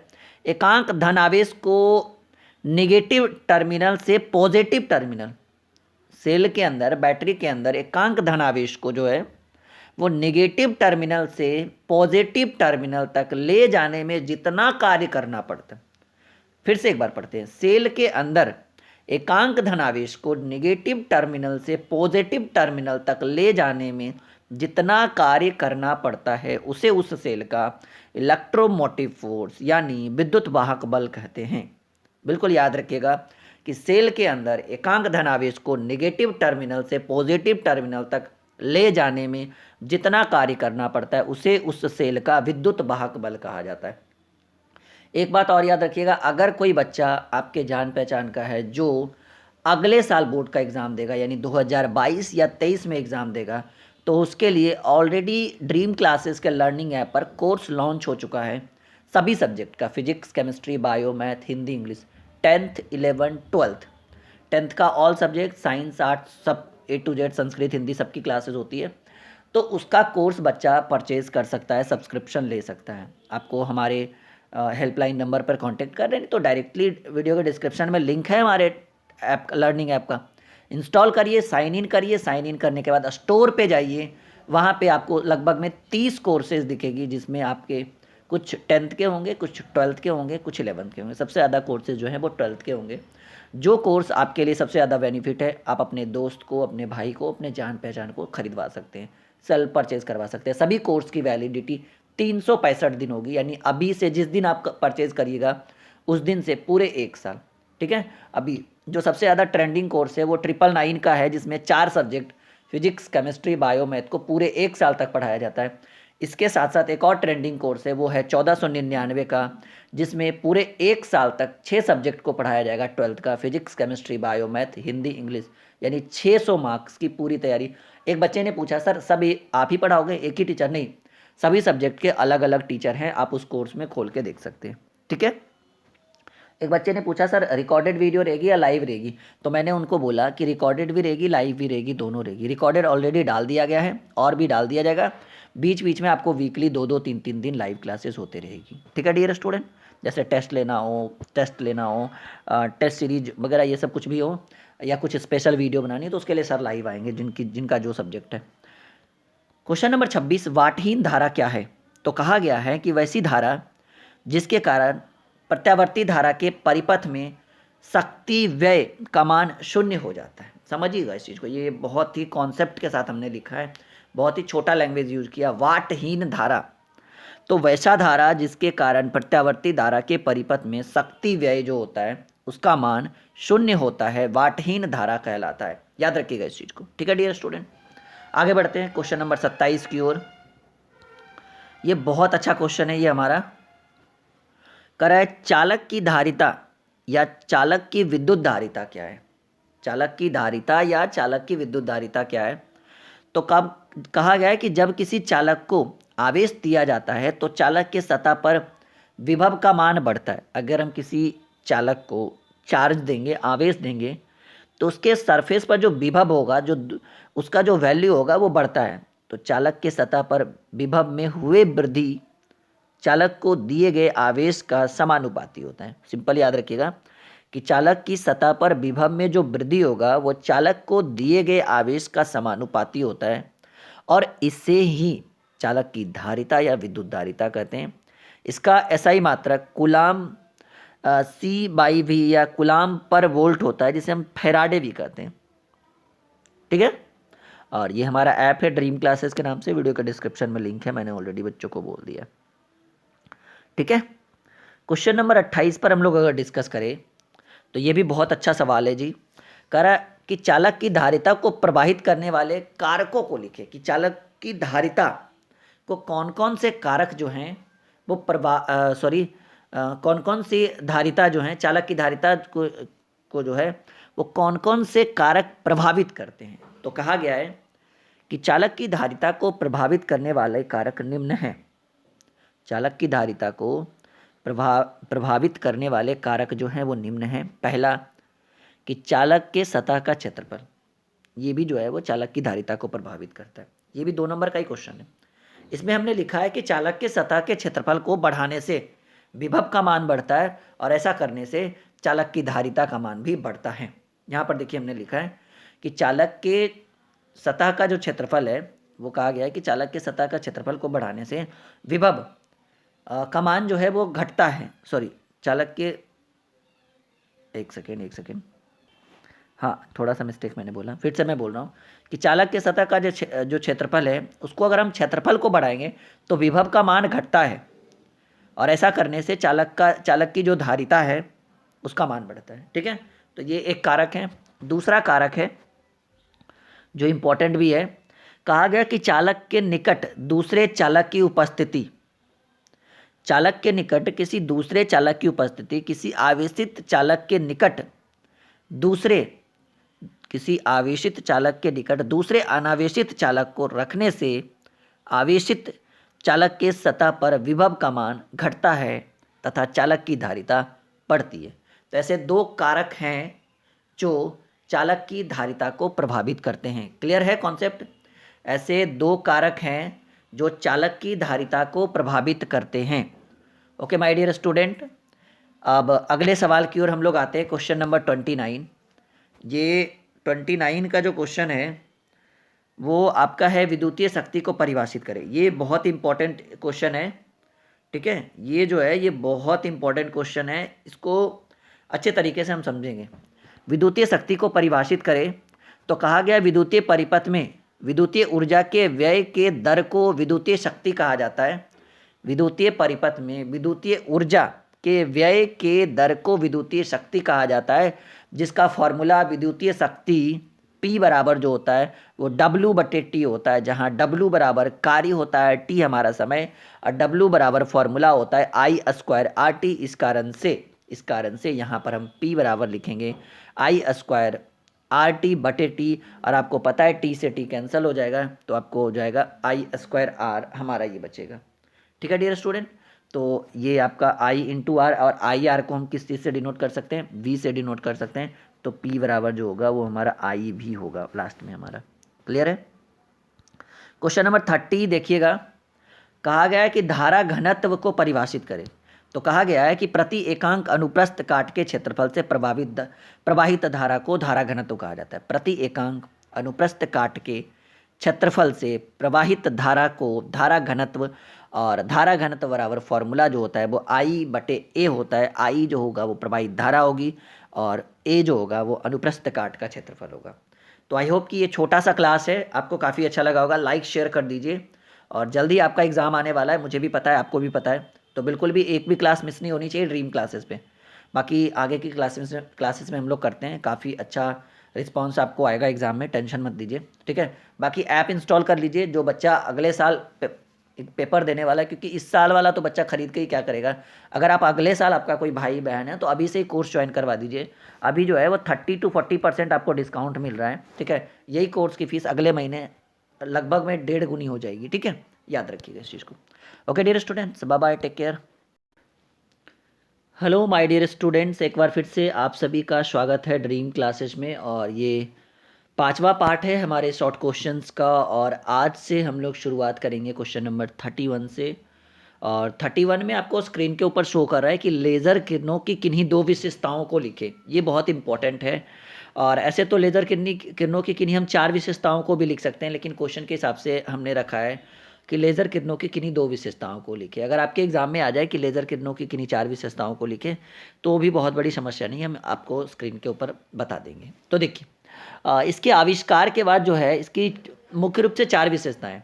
एकांक धन आवेश को नेगेटिव टर्मिनल से पॉजिटिव टर्मिनल, सेल के अंदर, बैटरी के अंदर एकांक धन आवेश को जो है वो नेगेटिव टर्मिनल से पॉजिटिव टर्मिनल तक ले जाने में जितना कार्य करना पड़ता है। फिर से एक बार पढ़ते हैं। सेल के अंदर एकांक धनावेश को नेगेटिव टर्मिनल से पॉजिटिव टर्मिनल तक ले जाने में जितना कार्य करना पड़ता है उसे उस सेल का इलेक्ट्रोमोटिव फोर्स यानी विद्युत वाहक बल कहते हैं। बिल्कुल याद रखिएगा कि सेल के अंदर एकांक धनावेश को नेगेटिव टर्मिनल से पॉजिटिव टर्मिनल तक ले जाने में जितना कार्य करना पड़ता है उसे उस सेल का विद्युत वाहक बल कहा जाता है। एक बात और याद रखिएगा, अगर कोई बच्चा आपके जान पहचान का है जो अगले साल बोर्ड का एग्ज़ाम देगा यानी 2022 या 23 में एग्ज़ाम देगा, तो उसके लिए ऑलरेडी ड्रीम क्लासेस के लर्निंग ऐप पर कोर्स लॉन्च हो चुका है सभी सब्जेक्ट का, physics, chemistry, bio, math, Hindi, English, 10th 11th 12th 10th का ऑल सब्जेक्ट, साइंस, आर्ट्स, सब A to Z, Sanskrit, Hindi सबकी क्लासेस होती है। तो उसका कोर्स बच्चा परचेज़ कर सकता है, सब्सक्रिप्शन ले सकता है। आपको हमारे हेल्पलाइन नंबर पर कांटेक्ट कर रहे हैं तो डायरेक्टली वीडियो के डिस्क्रिप्शन में लिंक है हमारे ऐप लर्निंग ऐप का, इंस्टॉल करिए, साइन इन करिए। साइन इन करने के बाद स्टोर पे जाइए, वहाँ पे आपको लगभग में 30 कोर्सेज दिखेगी जिसमें आपके कुछ 10th के होंगे, कुछ 12th के होंगे, कुछ 11th के होंगे। सबसे ज़्यादा कोर्सेज जो हैं वो 12th के होंगे। जो कोर्स आपके लिए सबसे ज़्यादा बेनिफिट है, आप अपने दोस्त को, अपने भाई को, अपने जान पहचान को खरीदवा सकते हैं, सेल्फ परचेज़ करवा सकते हैं। सभी कोर्स की वैलिडिटी 365 दिन होगी, यानी अभी से जिस दिन आप परचेज़ करिएगा उस दिन से पूरे 1 साल। ठीक है। अभी जो सबसे ज़्यादा ट्रेंडिंग कोर्स है वो 999 का है, जिसमें 4 subject physics, chemistry, bio, math को पूरे 1 साल तक पढ़ाया जाता है। इसके साथ साथ एक और ट्रेंडिंग कोर्स है वो है 1499 का, जिसमें पूरे 1 साल तक 6 सब्जेक्ट को पढ़ाया जाएगा 12th का, physics, chemistry, bio, math, Hindi, English, यानी 600 मार्क्स की पूरी तैयारी। एक बच्चे ने पूछा, सर सभी आप ही पढ़ाओगे, एक ही टीचर? नहीं, सभी सब्जेक्ट के अलग अलग टीचर हैं, आप उस कोर्स में खोल के देख सकते हैं। ठीक है। एक बच्चे ने पूछा, सर रिकॉर्डेड वीडियो रहेगी या लाइव रहेगी? तो मैंने उनको बोला कि रिकॉर्डेड भी रहेगी, लाइव भी रहेगी, दोनों रहेगी। रिकॉर्डेड ऑलरेडी डाल दिया गया है और भी डाल दिया जाएगा। बीच बीच में आपको वीकली 2-2 3-3 दिन लाइव क्लासेस होते रहेगी। ठीक है डियर स्टूडेंट। जैसे टेस्ट लेना हो, टेस्ट सीरीज वगैरह ये सब कुछ भी हो, या कुछ स्पेशल वीडियो बनानी है तो उसके लिए सर लाइव आएंगे जिनका जो सब्जेक्ट है। क्वेश्चन नंबर 26, वाटहीन धारा क्या है? तो कहा गया है कि वैसी धारा जिसके कारण प्रत्यावर्ती धारा के परिपथ में शक्ति व्यय का मान शून्य हो जाता है। समझिएगा इस चीज़ को, ये बहुत ही कॉन्सेप्ट के साथ हमने लिखा है, बहुत ही छोटा लैंग्वेज यूज किया। वाटहीन धारा, तो वैसा धारा जिसके कारण प्रत्यावर्ती धारा के परिपथ में शक्ति व्यय जो होता है उसका मान शून्य होता है, वाटहीन धारा कहलाता है। याद रखिएगा इस चीज़ को। ठीक है डियर स्टूडेंट। आगे बढ़ते हैं क्वेश्चन नंबर 27 की ओर। ये बहुत अच्छा क्वेश्चन है ये हमारा। कह रहा है चालक की धारिता या चालक की विद्युत धारिता क्या है? चालक की धारिता या चालक की विद्युत धारिता क्या है? तो कब कहा गया है कि जब किसी चालक को आवेश दिया जाता है तो चालक के सतह पर विभव का मान बढ़ता है। अगर हम किसी चालक को चार्ज देंगे, आवेश देंगे, तो उसके सरफेस पर जो विभव होगा, जो उसका जो वैल्यू होगा वो बढ़ता है। तो चालक के सतह पर विभव में हुए वृद्धि चालक को दिए गए आवेश का समानुपाती होता है। सिंपल याद रखिएगा कि चालक की सतह पर विभव में जो वृद्धि होगा वो चालक को दिए गए आवेश का समानुपाती होता है, और इसे ही चालक की धारिता या विद्युत धारिता कहते हैं। इसका एसआई मात्रक कूलाम C/V या कूलाम पर वोल्ट होता है, जिसे हम फैराडे भी कहते हैं। ठीक है। और ये हमारा ऐप है ड्रीम क्लासेस के नाम से, वीडियो के डिस्क्रिप्शन में लिंक है, मैंने ऑलरेडी बच्चों को बोल दिया। ठीक है। क्वेश्चन नंबर 28 पर हम लोग अगर डिस्कस करें तो ये भी बहुत अच्छा सवाल है जी। कह रहा कि चालक की धारिता को प्रभावित करने वाले कारकों को लिखे, कि चालक की धारिता को कौन कौन से कारक जो हैं वो कौन कौन सी धारिता जो हैं, चालक की धारिता को जो है वो कौन कौन से कारक प्रभावित करते हैं। तो कहा गया है कि चालक की धारिता को प्रभावित करने वाले कारक निम्न हैं। चालक की धारिता को प्रभावित करने वाले कारक जो हैं वो निम्न हैं। पहला कि चालक के सतह का क्षेत्रफल, ये भी जो है वो चालक की धारिता को प्रभावित करता है। ये भी 2 नंबर का ही क्वेश्चन है। इसमें हमने लिखा है कि चालक के सतह के क्षेत्रफल को बढ़ाने से विभव का मान बढ़ता है, और ऐसा करने से चालक की धारिता का मान भी बढ़ता है। यहाँ पर देखिए हमने लिखा है कि चालक के सतह का जो क्षेत्रफल है वो कहा गया है कि चालक के सतह का क्षेत्रफल को बढ़ाने से विभव का मान जो है वो घटता है। सॉरी, चालक के, एक सेकेंड, हाँ थोड़ा सा मिस्टेक मैंने बोला, फिर से मैं बोल रहा हूँ कि चालक के सतह का जो क्षेत्रफल है उसको अगर हम क्षेत्रफल को बढ़ाएंगे तो विभव का मान घटता है, और ऐसा करने से चालक की जो धारिता है उसका मान बढ़ता है। ठीक है, तो ये एक कारक है। दूसरा कारक है जो इम्पोर्टेंट भी है, कहा गया कि चालक के निकट दूसरे चालक की उपस्थिति, चालक के निकट किसी दूसरे चालक की उपस्थिति, किसी आवेशित चालक के निकट दूसरे, किसी आवेशित चालक के निकट दूसरे अनावेशित चालक को रखने से आवेशित चालक के सतह पर विभव का मान घटता है तथा चालक की धारिता बढ़ती है। तो ऐसे दो कारक हैं जो चालक की धारिता को प्रभावित करते हैं। क्लियर है कॉन्सेप्ट? ऐसे दो कारक हैं जो चालक की धारिता को प्रभावित करते हैं। ओके माय डियर स्टूडेंट, अब अगले सवाल की ओर हम लोग आते हैं। Question number 29। ये 29 का जो क्वेश्चन है वो आपका है विद्युतीय शक्ति को परिभाषित करें। ये बहुत इंपॉर्टेंट क्वेश्चन है। ठीक है, ये जो है ये बहुत इंपॉर्टेंट क्वेश्चन है, इसको अच्छे तरीके से हम समझेंगे। विद्युतीय शक्ति को परिभाषित करें तो कहा गया विद्युतीय परिपथ में विद्युतीय ऊर्जा के व्यय के दर को विद्युतीय शक्ति कहा जाता है। विद्युतीय परिपथ में विद्युतीय ऊर्जा के व्यय के दर को विद्युतीय शक्ति कहा जाता है, जिसका फॉर्मूला विद्युतीय शक्ति P बराबर जो होता है वो W/T होता है, जहाँ W बराबर कार्य होता है, T हमारा समय, और W बराबर फॉर्मूला होता है I² RT। इस कारण से यहाँ पर हम P बराबर लिखेंगे I² RT/T, और आपको पता है T से T कैंसिल हो जाएगा तो आपको हो जाएगा I² R, हमारा ये बचेगा। ठीक है डियर स्टूडेंट, तो ये आपका I × R, और IR को हम किस चीज़ से डिनोट कर सकते हैं? V से डिनोट कर सकते हैं, तो P बराबर जो होगा वो हमारा I भी होगा लास्ट में हमारा। क्लियर है? क्वेश्चन नंबर 30 देखिएगा, कहा गया है कि धारा घनत्व को परिभाषित करें। तो कहा गया है कि प्रति एकांक अनुप्रस्थ काट के क्षेत्रफल से प्रवाहित धारा को धारा घनत्व कहा जाता है। प्रति एकांक अनुप्रस्थ काट के क्षेत्रफल से प्रवाहित धारा को धारा घनत्व, और धारा घनत्व बराबर फॉर्मूला जो होता है वो I/A होता है। I जो होगा वो प्रवाहित धारा होगी, और A जो होगा वो अनुप्रस्थ काट का क्षेत्रफल होगा। तो आई होप कि ये छोटा सा क्लास है आपको काफ़ी अच्छा लगा होगा। लाइक शेयर कर दीजिए, और जल्दी आपका एग्ज़ाम आने वाला है, मुझे भी पता है, आपको भी पता है, तो बिल्कुल भी एक भी क्लास मिस नहीं होनी चाहिए ड्रीम क्लासेस पे। बाकी आगे की क्लासेस में हम लोग करते हैं, काफ़ी अच्छा रिस्पांस आपको आएगा एग्ज़ाम में, टेंशन मत दीजिए। ठीक है, बाकी ऐप इंस्टॉल कर लीजिए। जो बच्चा अगले साल पेपर देने वाला है, क्योंकि इस साल वाला तो बच्चा खरीद के ही क्या करेगा, अगर आप अगले साल आपका कोई भाई बहन है तो अभी से ही कोर्स ज्वाइन करवा दीजिए। अभी जो है वो 30 to 40% आपको डिस्काउंट मिल रहा है। ठीक है, यही कोर्स की फ़ीस अगले महीने लगभग में 1.5 गुनी हो जाएगी। ठीक है, याद रखिएगा इस चीज़ को। Okay dear students, bye bye, take care. Hello my dear students, एक बार फिर से आप सभी का स्वागत है ड्रीम क्लासेस में, और ये 5वां पार्ट है हमारे शॉर्ट क्वेश्चंस का, और आज से हम लोग शुरुआत करेंगे क्वेश्चन नंबर 31 से। और 31 में आपको स्क्रीन के ऊपर शो कर रहा है कि लेज़र किरणों की किन्हीं दो विशेषताओं को लिखें। ये बहुत इंपॉर्टेंट है, और ऐसे तो लेज़र किरणों की किन्हीं हम 4 विशेषताओं को भी लिख सकते हैं, लेकिन क्वेश्चन के हिसाब से हमने रखा है कि लेज़र किरणों की किन्हीं 2 विशेषताओं को लिखें। अगर आपके एग्जाम में आ जाए कि लेज़र किरणों की किन्हीं 4 विशेषताओं को लिखें तो भी बहुत बड़ी समस्या नहीं, हम आपको स्क्रीन के ऊपर बता देंगे। तो देखिए, इसके आविष्कार के बाद जो है इसकी मुख्य रूप से 4 विशेषताएं।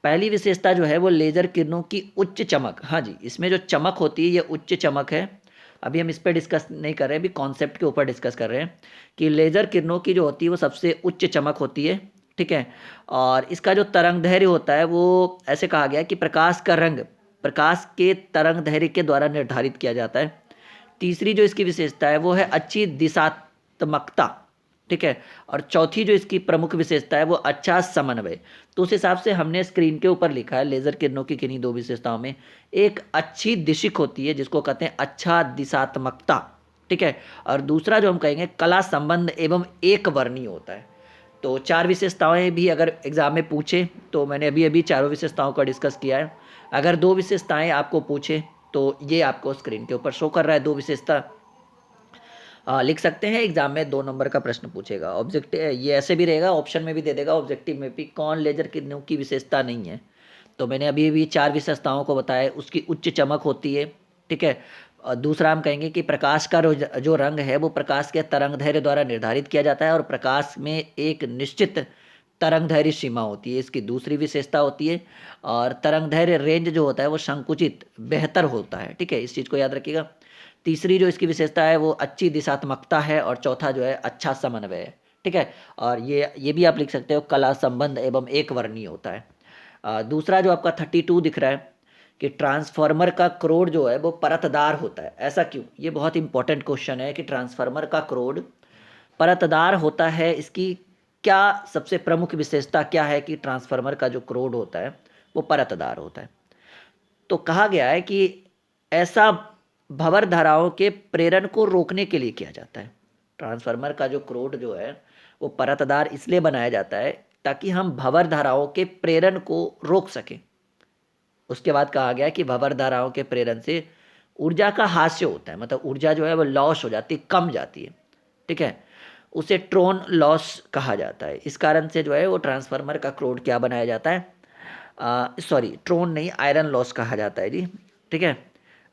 पहली विशेषता जो है वो लेज़र किरणों की उच्च चमक। हाँ जी, इसमें जो चमक होती है ये उच्च चमक है। अभी हम इस पर डिस्कस नहीं कर रहे हैं, अभी कॉन्सेप्ट के ऊपर डिस्कस कर रहे हैं कि लेज़र किरणों की जो होती है वो सबसे उच्च चमक होती है। ठीक है, और इसका जो तरंग दैर्घ्य होता है वो ऐसे कहा गया है कि प्रकाश का रंग प्रकाश के तरंग दैर्घ्य के द्वारा निर्धारित किया जाता है। तीसरी जो इसकी विशेषता है वो है अच्छी दिशात्मकता। ठीक है, और चौथी जो इसकी प्रमुख विशेषता है वो अच्छा समन्वय। तो उस हिसाब से हमने स्क्रीन के ऊपर लिखा है लेज़र किरणों की किन्हीं 2 विशेषताओं में एक अच्छी दिशिक होती है जिसको कहते हैं अच्छा दिशात्मकता। ठीक है, और दूसरा जो हम कहेंगे कला संबंध एवं एक वर्णीय होता है। तो 4 विशेषताएं भी अगर एग्जाम में पूछे तो मैंने अभी अभी चारों विशेषताओं का डिस्कस किया है। अगर 2 विशेषताएं आपको पूछे तो ये आपको स्क्रीन के ऊपर शो कर रहा है 2 विशेषता। लिख सकते हैं। एग्जाम में 2 नंबर का प्रश्न पूछेगा। ऑब्जेक्टिव ये ऐसे भी रहेगा, ऑप्शन में भी दे देगा, ऑब्जेक्टिव में भी। कौन लेजर किरणों की विशेषता नहीं है? तो मैंने अभी भी 4 विशेषताओं को बताया। उसकी उच्च चमक होती है, ठीक है। और दूसरा हम कहेंगे कि प्रकाश का जो रंग है वो प्रकाश के तरंगदैर्घ्य द्वारा निर्धारित किया जाता है, और प्रकाश में एक निश्चित तरंगदैर्घ्य सीमा होती है, इसकी दूसरी विशेषता होती है। और तरंगदैर्घ्य रेंज जो होता है वो संकुचित बेहतर होता है, ठीक है, इस चीज़ को याद रखिएगा। तीसरी जो इसकी विशेषता है वो अच्छी दिशात्मकता है, और चौथा जो है अच्छा समन्वय है, ठीक है। और ये भी आप लिख सकते हो, कला संबंध एवं एक वर्णीय होता है। दूसरा जो आपका 32 दिख रहा है कि ट्रांसफार्मर का क्रोड जो है वो परतदार होता है, ऐसा क्यों? ये बहुत इंपॉर्टेंट क्वेश्चन है कि ट्रांसफार्मर का क्रोड परतदार होता है, इसकी क्या सबसे प्रमुख विशेषता क्या है कि ट्रांसफार्मर का जो क्रोड होता है वो परतदार होता है? तो कहा गया है कि ऐसा भंवर धाराओं के प्रेरण को रोकने के लिए किया जाता है। ट्रांसफार्मर का जो क्रोड जो है वो परतदार इसलिए बनाया जाता है ताकि हम भंवर धाराओं के प्रेरण को रोक सकें। उसके बाद कहा गया कि भंवर धाराओं के प्रेरण से ऊर्जा का हास्य होता है, मतलब ऊर्जा जो है वो लॉस हो जाती है, कम जाती है, ठीक है। उसे ट्रोन लॉस कहा जाता है। इस कारण से जो है वो ट्रांसफार्मर का क्रोड क्या बनाया जाता है, सॉरी ट्रोन नहीं, आयरन लॉस कहा जाता है जी, ठीक है।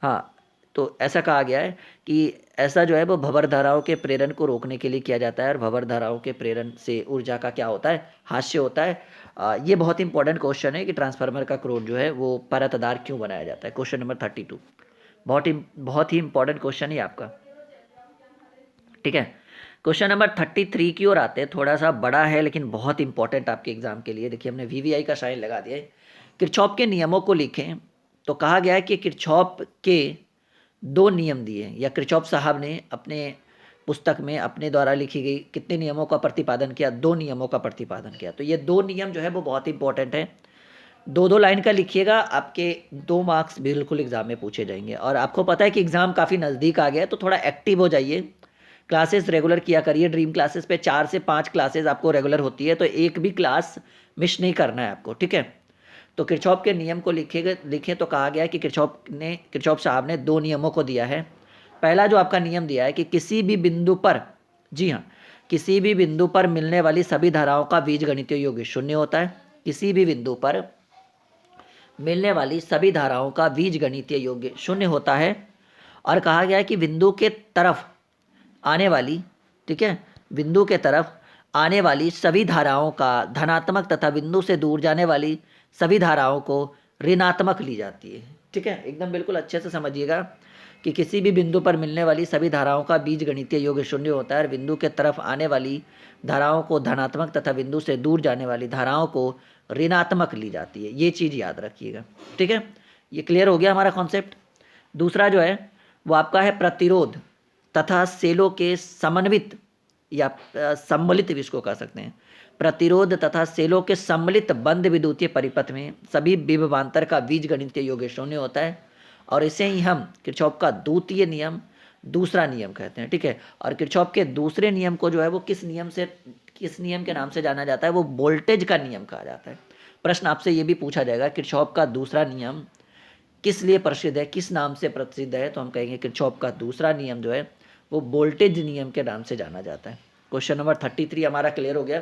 हाँ, तो ऐसा कहा गया है कि ऐसा जो है वो भंवर धाराओं के प्रेरण को रोकने के लिए किया जाता है, और भंवर धाराओं के प्रेरण से ऊर्जा का क्या होता है, हास्य होता है। ये बहुत इंपॉर्टेंट क्वेश्चन है कि ट्रांसफार्मर का क्रोड जो है वो परतदार क्यों बनाया जाता है। क्वेश्चन नंबर 32 बहुत ही इंपॉर्टेंट क्वेश्चन है आपका, ठीक है। क्वेश्चन नंबर 33 की ओर आते हैं। थोड़ा सा बड़ा है लेकिन बहुत इंपॉर्टेंट आपके एग्जाम के लिए। देखिए, हमने वीवीआई का साइन लगा दिया है। किरचॉफ के नियमों को लिखें। तो कहा गया है कि किरचॉफ के 2 नियम दिए, या किरचॉफ साहब ने अपने पुस्तक में अपने द्वारा लिखी गई कितने नियमों का प्रतिपादन किया? 2 नियमों का प्रतिपादन किया। तो ये 2 नियम जो है वो बहुत इंपॉर्टेंट है। 2-2 लाइन का लिखिएगा, आपके 2 मार्क्स बिल्कुल एग्जाम में पूछे जाएंगे। और आपको पता है कि एग्जाम काफ़ी नज़दीक आ गया है, तो थोड़ा एक्टिव हो जाइए। क्लासेस रेगुलर किया करिए। ड्रीम क्लासेस पे 4 से 5 क्लासेस आपको रेगुलर होती है, तो एक भी क्लास मिस नहीं करना है आपको, ठीक है। तो किरचॉफ के नियम को लिखें। तो कहा गया है कि किरचॉफ साहब ने 2 नियमों को दिया है। पहला जो आपका नियम दिया है कि किसी भी बिंदु पर, जी हाँ, किसी भी बिंदु पर मिलने वाली सभी धाराओं का बीजगणितीय योग शून्य होता है। किसी भी बिंदु पर मिलने वाली सभी धाराओं का बीजगणितीय योग शून्य होता है। और कहा गया है कि बिंदु के तरफ आने वाली, ठीक है, बिंदु के तरफ आने वाली सभी धाराओं का धनात्मक तथा बिंदु से दूर जाने वाली सभी धाराओं को ऋणात्मक ली जाती है, ठीक है। एकदम बिल्कुल अच्छे से समझिएगा कि किसी भी बिंदु पर मिलने वाली सभी धाराओं का बीजगणितीय योग शून्य होता है, और बिंदु के तरफ आने वाली धाराओं को धनात्मक तथा बिंदु से दूर जाने वाली धाराओं को ऋणात्मक ली जाती है। ये चीज़ याद रखिएगा, ठीक है। ये क्लियर हो गया हमारा कॉन्सेप्ट। दूसरा जो है वो आपका है प्रतिरोध तथा सेलों के समन्वित या सम्मिलित भी इसको कह सकते हैं। प्रतिरोध तथा सेलों के सम्मिलित बंद विद्युतीय परिपथ में सभी विभवांतर का बीजगणितीय योग शून्य होता है, और इसे ही हम किरचॉफ का द्वितीय नियम, दूसरा नियम कहते हैं, ठीक है। और किरचॉफ के दूसरे नियम को जो है वो किस नियम के नाम से जाना जाता है? वो वोल्टेज का नियम कहा जाता है। प्रश्न आपसे ये भी पूछा जाएगा, किरचॉफ का दूसरा नियम किस लिए प्रसिद्ध है, किस नाम से प्रसिद्ध है? तो हम कहेंगे किरचॉफ का दूसरा नियम जो है वो वोल्टेज नियम के नाम से जाना जाता है। क्वेश्चन नंबर 33 हमारा क्लियर हो गया।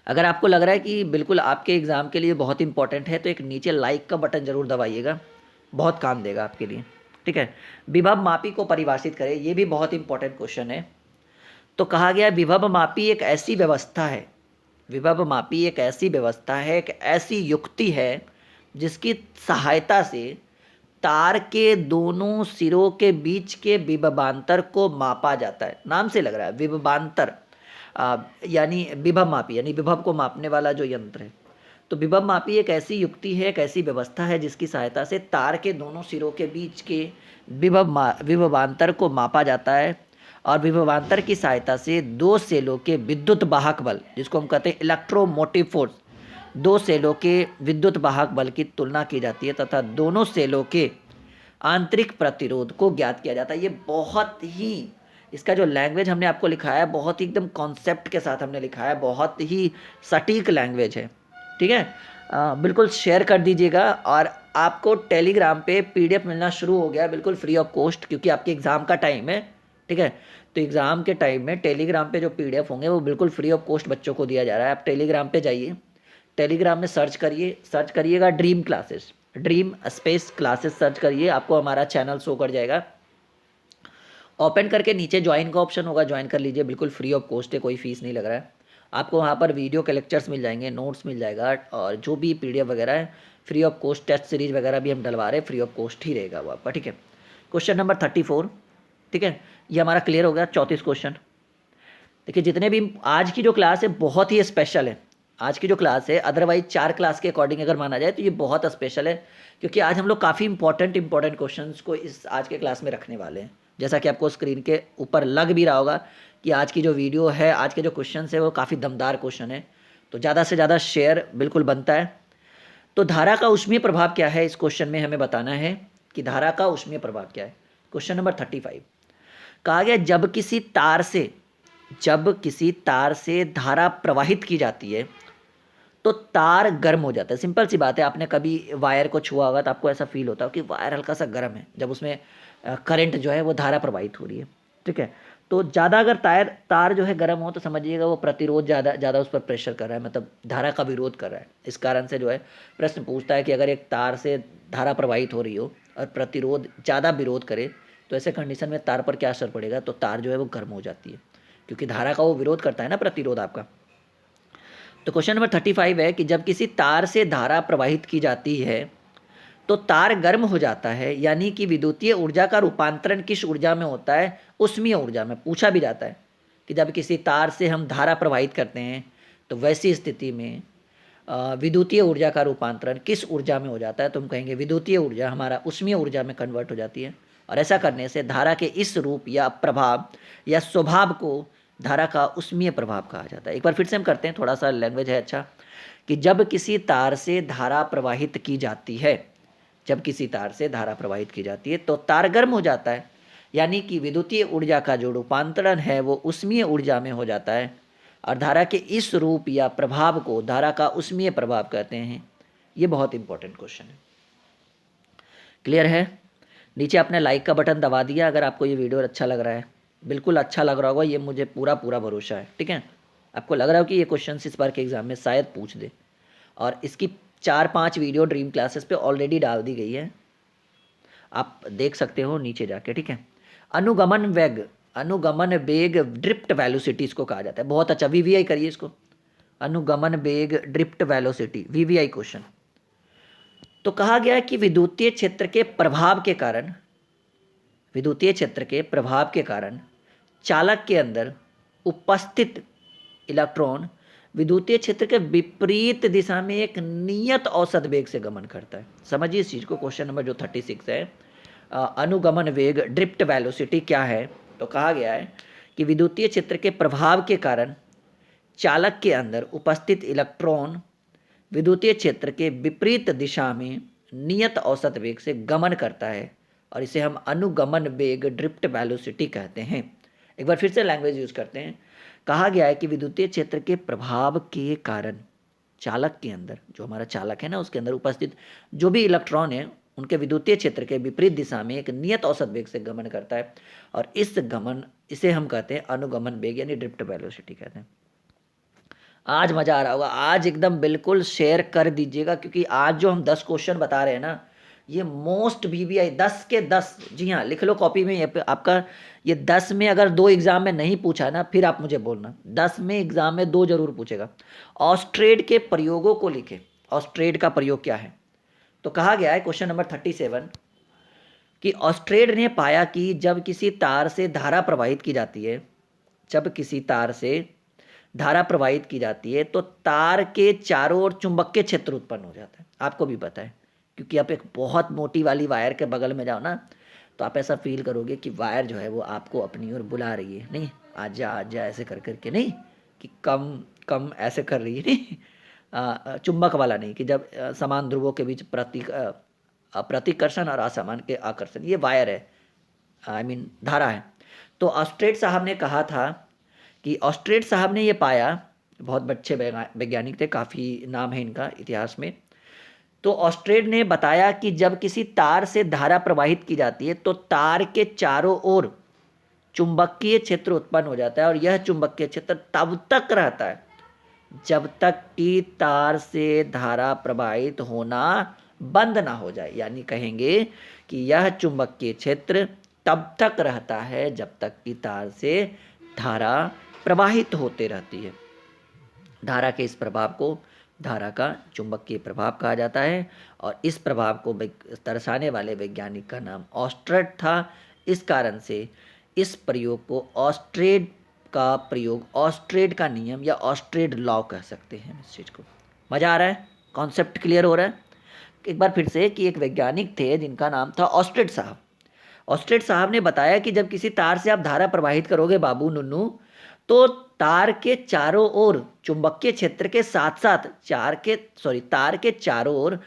अगर आपको लग रहा है कि बिल्कुल आपके एग्जाम के लिए बहुत इंपॉर्टेंट है, तो एक नीचे लाइक का बटन जरूर दबाइएगा, बहुत काम देगा आपके लिए, ठीक है। विभव मापी को परिभाषित करें। ये भी बहुत इंपॉर्टेंट क्वेश्चन है। तो कहा गया विभव मापी एक ऐसी व्यवस्था है, विभव मापी एक ऐसी व्यवस्था है, एक ऐसी युक्ति है जिसकी सहायता से तार के दोनों सिरों के बीच के विभवांतर को मापा जाता है। नाम से लग रहा है विभवांतर, यानी विभव मापी, यानी विभव को मापने वाला जो यंत्र है। तो विभव मापी एक ऐसी युक्ति है, एक ऐसी व्यवस्था है जिसकी सहायता से तार के दोनों सिरों के बीच के विभवांतर को मापा जाता है, और विभवांतर की सहायता से 2 सेलों के विद्युत वाहक बल, जिसको हम कहते हैं इलेक्ट्रोमोटिव फोर्स, 2 सेलों के विद्युत वाहक बल की तुलना की जाती है, तथा दोनों सेलों के आंतरिक प्रतिरोध को ज्ञात किया जाता है। ये बहुत ही, इसका जो लैंग्वेज हमने आपको लिखा है बहुत ही एकदम कॉन्सेप्ट के साथ हमने लिखा है, बहुत ही सटीक लैंग्वेज है, ठीक है। बिल्कुल शेयर कर दीजिएगा। और आपको टेलीग्राम पे PDF मिलना शुरू हो गया बिल्कुल फ्री ऑफ कॉस्ट, क्योंकि आपके एग्ज़ाम का टाइम है, ठीक है। तो एग्ज़ाम के टाइम में टेलीग्राम पे जो पीडीएफ होंगे वो बिल्कुल फ्री ऑफ कॉस्ट बच्चों को दिया जा रहा है। आप टेलीग्राम पे जाइए, टेलीग्राम में सर्च करिएगा dream classes, dream space classes search करिए, आपको हमारा चैनल शो कर जाएगा। ओपन करके नीचे ज्वाइन का ऑप्शन होगा, ज्वाइन कर लीजिए, बिल्कुल फ्री ऑफ कॉस्ट है, कोई फीस नहीं लग रहा है। आपको वहाँ पर वीडियो के लेक्चर्स मिल जाएंगे, नोट्स मिल जाएगा, और जो भी पीडीएफ वगैरह है free of cost, test series वगैरह भी हम डलवा रहे हैं, फ्री ऑफ कॉस्ट ही रहेगा वो आपका। ठीक है। क्वेश्चन नंबर 34, ठीक है, ये हमारा क्लियर हो गया। 34 क्वेश्चन। देखिए जितने भी आज की जो क्लास है बहुत ही स्पेशल है। आज की जो क्लास है अदरवाइज 4 क्लास के अकॉर्डिंग अगर माना जाए तो ये बहुत स्पेशल है, क्योंकि आज हम लोग काफ़ी इंपॉर्टेंट क्वेश्चंस को इस आज के क्लास में रखने वाले हैं। जैसा कि आपको स्क्रीन के ऊपर लग भी रहा होगा कि आज की जो वीडियो है, आज के जो क्वेश्चन है वो काफ़ी दमदार क्वेश्चन है, तो ज़्यादा से ज़्यादा शेयर बिल्कुल बनता है। तो धारा का ऊष्मीय प्रभाव क्या है, इस क्वेश्चन में हमें बताना है कि धारा का ऊष्मीय प्रभाव क्या है। क्वेश्चन नंबर 35 कहा गया जब किसी तार से धारा प्रवाहित की जाती है तो तार गर्म हो जाता है। सिंपल सी बात है, आपने कभी वायर को छुआ होगा तो आपको ऐसा फील होता है कि वायर हल्का सा गर्म है, जब उसमें करंट जो है वो धारा प्रवाहित हो रही है। ठीक है। तो ज़्यादा अगर तार तार जो है गर्म हो तो समझिएगा वो प्रतिरोध ज़्यादा ज़्यादा उस पर प्रेशर कर रहा है, मतलब धारा का विरोध कर रहा है। इस कारण से जो है प्रश्न पूछता है कि अगर एक तार से धारा प्रवाहित हो रही हो और प्रतिरोध ज़्यादा विरोध करे तो ऐसे कंडीशन में तार पर क्या असर पड़ेगा, तो तार जो है वो गर्म हो जाती है, क्योंकि धारा का वो विरोध करता है ना, प्रतिरोध आपका। तो क्वेश्चन नंबर 35 है कि जब किसी तार से धारा प्रवाहित की जाती है तो तार गर्म हो जाता है, यानी कि विद्युतीय ऊर्जा का रूपांतरण किस ऊर्जा में होता है, उष्मीय ऊर्जा में। पूछा भी जाता है कि जब किसी तार से हम धारा प्रवाहित करते हैं तो वैसी स्थिति में विद्युतीय ऊर्जा का रूपांतरण किस ऊर्जा में हो जाता है, तो हम कहेंगे विद्युतीय ऊर्जा हमारा उष्मीय ऊर्जा में कन्वर्ट हो जाती है। और ऐसा करने से धारा के इस रूप या प्रभाव या स्वभाव को धारा का उष्मीय प्रभाव कहा जाता है। एक बार फिर से हम करते हैं, थोड़ा सा लैंग्वेज है अच्छा, कि जब किसी तार से धारा प्रवाहित की जाती है, जब किसी तार से धारा प्रवाहित की जाती है तो तार गर्म हो जाता है, यानी कि विद्युतीय ऊर्जा का जो रूपांतरण है वो उष्मीय ऊर्जा में हो जाता है, और धारा के इस रूप या प्रभाव को धारा का उष्मीय प्रभाव कहते हैं। ये बहुत इंपॉर्टेंट क्वेश्चन है। क्लियर है? नीचे आपने लाइक का बटन दबा दिया अगर आपको ये वीडियो अच्छा लग रहा है, बिल्कुल अच्छा लग रहा होगा, ये मुझे पूरा पूरा भरोसा है। ठीक है। आपको लग रहा हो कि ये क्वेश्चन इस बार के एग्जाम में शायद पूछ दे, और इसकी 4-5 वीडियो ड्रीम क्लासेस पे ऑलरेडी डाल दी गई है, आप देख सकते हो नीचे जाके। ठीक है। अनुगमन वेग ड्रिफ्ट वेलोसिटी इसको कहा जाता है। बहुत अच्छा, वीवीआई करिए इसको, अनुगमन वेग ड्रिफ्ट वेलोसिटी, वीवीआई क्वेश्चन। तो कहा गया है कि विद्युतीय क्षेत्र के प्रभाव के कारण, विद्युतीय क्षेत्र के प्रभाव के कारण चालक के अंदर उपस्थित इलेक्ट्रॉन विद्युतीय क्षेत्र के विपरीत दिशा में एक नियत औसत वेग से गमन करता है। समझिए इस चीज़ को। क्वेश्चन नंबर जो 36 है, अनुगमन वेग ड्रिफ्ट वेलोसिटी क्या है, तो कहा गया है कि विद्युतीय क्षेत्र के प्रभाव के कारण चालक के अंदर उपस्थित इलेक्ट्रॉन विद्युतीय क्षेत्र के विपरीत दिशा में नियत औसत वेग से गमन करता है, और इसे हम अनुगमन वेग ड्रिफ्ट वेलोसिटी कहते हैं। एक बार फिर से लैंग्वेज यूज करते हैं। कहा गया है कि विद्युतीय क्षेत्र के प्रभाव के कारण चालक के अंदर, जो हमारा चालक है ना, उसके अंदर उपस्थित जो भी इलेक्ट्रॉन है उनके विद्युतीय क्षेत्र के विपरीत दिशा में एक नियत औसत वेग से गमन करता है, और इसे हम कहते हैं अनुगमन वेग यानी ड्रिफ्ट वेलोसिटी कहते हैं। आज मज़ा आ रहा होगा, आज एकदम बिल्कुल शेयर कर दीजिएगा, क्योंकि आज जो हम 10 क्वेश्चन बता रहे हैं ना, ये मोस्ट वीवीआई 10 के 10, जी हाँ लिख लो कॉपी में, ये आपका ये 10 में अगर 2 एग्जाम में नहीं पूछा ना फिर आप मुझे बोलना, 10 में एग्जाम में 2 जरूर पूछेगा। ऑस्ट्रेड के प्रयोगों को लिखे। ऑस्ट्रेड का प्रयोग क्या है, तो कहा गया है क्वेश्चन नंबर 37 कि ऑस्ट्रेड ने पाया कि जब किसी तार से धारा प्रवाहित की जाती है, जब किसी तार से धारा प्रवाहित की जाती है तो तार के चारों ओर चुंबकीय क्षेत्र उत्पन्न हो जाता है। आपको भी पता है, क्योंकि आप एक बहुत मोटी वाली वायर के बगल में जाओ ना तो आप ऐसा फील करोगे कि वायर जो है वो आपको अपनी ओर बुला रही है, नहीं आजा ऐसे कर करके, नहीं कि कम कम ऐसे कर रही है, नहीं चुंबक वाला नहीं, कि जब समान ध्रुवों के बीच प्रतिकर्षण और असमान के आकर्षण, ये वायर है, आई मीन धारा है। तो ऑस्ट्रेड साहब ने कहा था कि ऑस्ट्रेड साहब ने ये पाया, बहुत अच्छे वैज्ञानिक थे, काफ़ी नाम है इनका इतिहास में। तो ऑस्ट्रेड ने बताया कि जब किसी तार से धारा प्रवाहित की जाती है तो तार के चारों ओर चुंबकीय क्षेत्र उत्पन्न हो जाता है और यह चुंबकीय क्षेत्र तब तक रहता है जब तक कि तार से धारा प्रवाहित होना बंद ना हो जाए। यानी कहेंगे कि यह चुंबकीय क्षेत्र तब तक रहता है जब तक कि तार से धारा प्रवाहित होते रहती है। धारा के इस प्रभाव को धारा का चुंबकीय प्रभाव कहा जाता है और इस प्रभाव को दर्शाने वाले वैज्ञानिक का नाम ऑस्ट्रेड था। इस कारण से इस प्रयोग को ऑस्ट्रेड का नियम या ऑस्ट्रेड लॉ कह सकते हैं। इस चीज़ को मज़ा आ रहा है, कॉन्सेप्ट क्लियर हो रहा है। एक बार फिर से कि एक वैज्ञानिक थे जिनका नाम था ऑस्ट्रेड साहब। ऑस्ट्रेड साहब ने बताया कि जब किसी तार से आप धारा प्रवाहित करोगे बाबू नुन्नू, तो तार के चारों ओर चुंबकीय क्षेत्र के साथ साथ तार के चारों ओर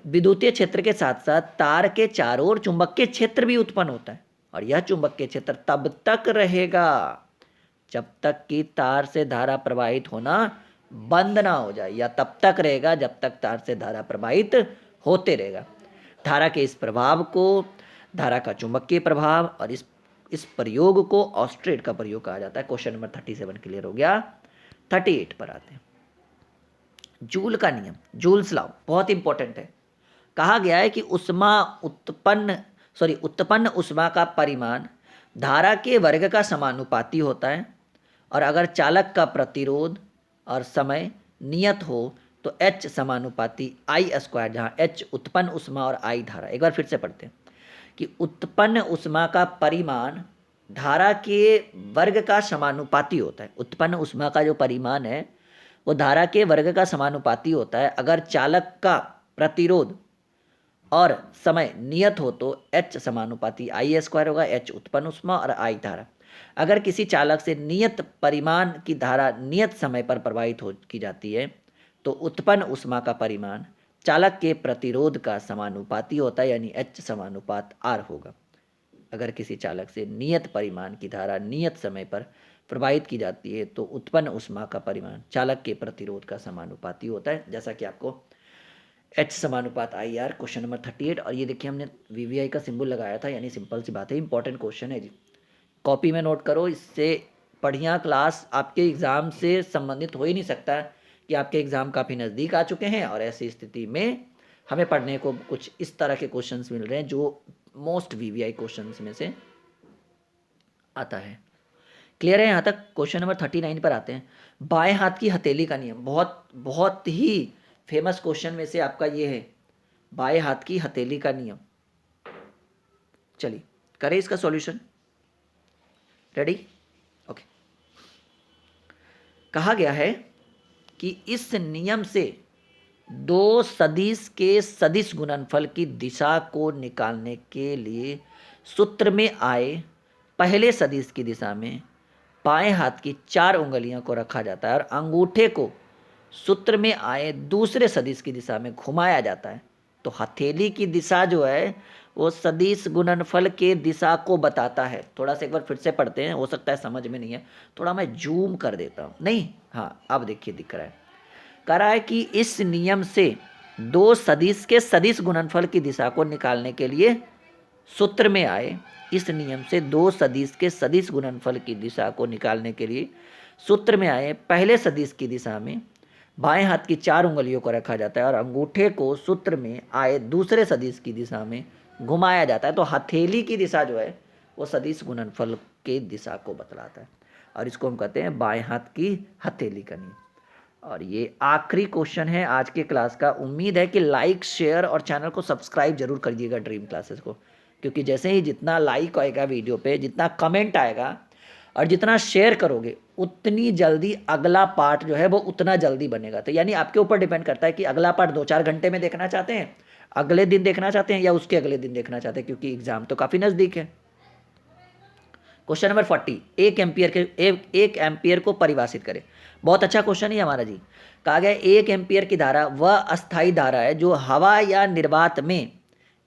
विद्युतीय क्षेत्र के साथ साथ तार के चारों ओर चुंबकीय क्षेत्र भी उत्पन्न होता है और यह चुंबकीय क्षेत्र तब तक रहेगा जब तक कि तार से धारा प्रवाहित होना बंद ना हो जाए, या तब तक रहेगा जब तक तार से धारा प्रवाहित होते रहेगा। धारा के इस प्रभाव को धारा का चुंबकीय प्रभाव और इस प्रयोग को ऑस्ट्रेड का प्रयोग कहा जाता है। क्वेश्चन नंबर 37 क्लियर हो गया। 38 पर आते हैं। जूल का नियम, जूल्स लॉ बहुत इंपॉर्टेंट है। कहा गया है कि उत्पन्न ऊष्मा का परिमाण धारा के वर्ग का समानुपाती होता है और अगर चालक का प्रतिरोध और समय नियत हो तो H समानुपाती I स्क्वायर, जहाँ H उत्पन्न ऊष्मा और I धारा। एक बार फिर से पढ़ते हैं कि उत्पन्न ऊष्मा का परिमाण धारा के वर्ग का समानुपाती होता है। उत्पन्न ऊष्मा का जो परिमाण है वो धारा के वर्ग का समानुपाती होता है अगर चालक का प्रतिरोध और समय नियत हो तो H समानुपाती I स्क्वायर होगा। H उत्पन्न ऊष्मा और I धारा। अगर किसी चालक से नियत परिमाण की धारा नियत समय पर प्रवाहित हो की जाती है तो उत्पन्न ऊष्मा का परिमाण चालक के प्रतिरोध का समानुपाती होता है, यानी H समानुपात R होगा। अगर किसी चालक से नियत परिमाण की धारा नियत समय पर प्रवाहित की जाती है तो उत्पन्न ऊष्मा का परिमाण चालक के प्रतिरोध का समानुपाती होता है, जैसा कि आपको H समानुपात IR क्वेश्चन नंबर 38। और ये देखिए हमने VVI का सिंबल लगाया था, यानी सिंपल सी बात है, इंपॉर्टेंट क्वेश्चन है जी। कॉपी में नोट करो, इससे बढ़िया क्लास आपके एग्ज़ाम से संबंधित हो ही नहीं सकता कि आपके एग्ज़ाम काफ़ी नज़दीक आ चुके हैं और ऐसी स्थिति में हमें पढ़ने को कुछ इस तरह के क्वेश्चंस मिल रहे हैं जो मोस्ट VVI क्वेश्चंस में से आता है। क्लियर है यहाँ तक? क्वेश्चन नंबर 39 पर आते हैं। बाएं हाथ की हथेली का नियम, बहुत ही फेमस क्वेश्चन में से आपका ये है, बाएं हाथ की हथेली का नियम। चलिए करें इसका सॉल्यूशन। रेडी? ओके। कहा गया है कि इस नियम से दो सदिश के सदिश गुणनफल की दिशा को निकालने के लिए सूत्र में आए पहले सदिश की दिशा में बाएं हाथ की 4 उंगलियों को रखा जाता है और अंगूठे को सूत्र में आए दूसरे सदिश की दिशा में घुमाया जाता है। तो हथेली की दिशा जो है वो सदिश गुणनफल के दिशा को बताता है। थोड़ा सा एक बार फिर से पढ़ते हैं, हो सकता है समझ में नहीं है, थोड़ा मैं जूम कर देता हूँ। नहीं, हाँ अब देखिए दिख रहा है। कह रहा है कि इस नियम से दो सदिश के सदिश गुणनफल की दिशा को निकालने के लिए सूत्र में आए, इस नियम से दो सदिश के सदिश गुणनफल की दिशा को निकालने के लिए सूत्र में आए पहले सदिश की दिशा में बाएं हाथ की 4 उंगलियों को रखा जाता है और अंगूठे को सूत्र में आए दूसरे सदिश की दिशा में घुमाया जाता है। तो हथेली की दिशा जो है वो सदिश गुणनफल के दिशा को बतलाता है और इसको हम कहते हैं बाएं हाथ की हथेली का नियम। और ये आखिरी क्वेश्चन है आज के क्लास का। उम्मीद है कि लाइक, शेयर और चैनल को सब्सक्राइब जरूर करिएगा ड्रीम क्लासेस को, क्योंकि जैसे ही जितना लाइक आएगा वीडियो पे, जितना कमेंट आएगा और जितना शेयर करोगे, उतनी जल्दी अगला पार्ट जो है वो उतना जल्दी बनेगा। तो यानी आपके ऊपर डिपेंड करता है कि अगला पार्ट 2-4 घंटे में देखना चाहते हैं, अगले दिन देखना चाहते हैं या उसके अगले दिन देखना चाहते हैं, क्योंकि एग्जाम तो काफ़ी नज़दीक है। क्वेश्चन नंबर 40, 1 एम्पियर को परिभाषित करें। बहुत अच्छा क्वेश्चन है हमारा जी। कहा गया 1 एम्पियर की धारा वह अस्थायी धारा है जो हवा या निर्वात में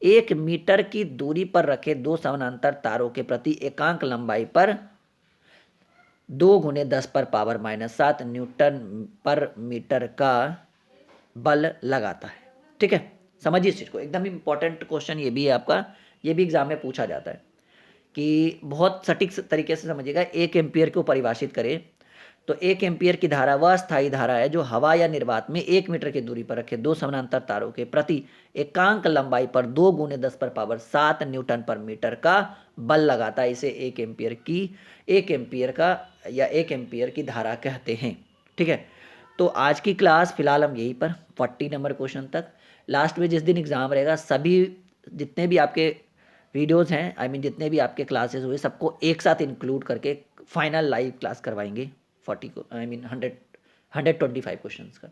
1 मीटर की दूरी पर रखे दो समानांतर तारों के प्रति एकांक लंबाई पर 2 × 10⁻⁷ न्यूटन पर मीटर का बल लगाता है। ठीक है, समझिए इस चीज़ को, एकदम इंपॉर्टेंट क्वेश्चन ये भी है आपका, ये भी एग्जाम में पूछा जाता है कि बहुत सटीक तरीके से समझिएगा। 1 एम्पीयर को परिभाषित करें तो 1 एम्पीयर की धारा वह स्थायी धारा है जो हवा या निर्वात में 1 मीटर की दूरी पर रखे 2 समानांतर तारों के प्रति एकांक लंबाई पर 2 × 10⁻7 न्यूटन पर मीटर का बल लगाता है। इसे 1 एम्पीयर का या 1 एम्पीयर की धारा कहते हैं। ठीक है, तो आज की क्लास फिलहाल हम यहीं पर 40 नंबर क्वेश्चन तक, लास्ट में जिस दिन एग्ज़ाम रहेगा सभी जितने भी आपके वीडियोज़ हैं, जितने भी आपके क्लासेस हुए सबको एक साथ इंक्लूड करके फाइनल लाइव क्लास करवाएंगे 40 को 125 क्वेश्चंस का।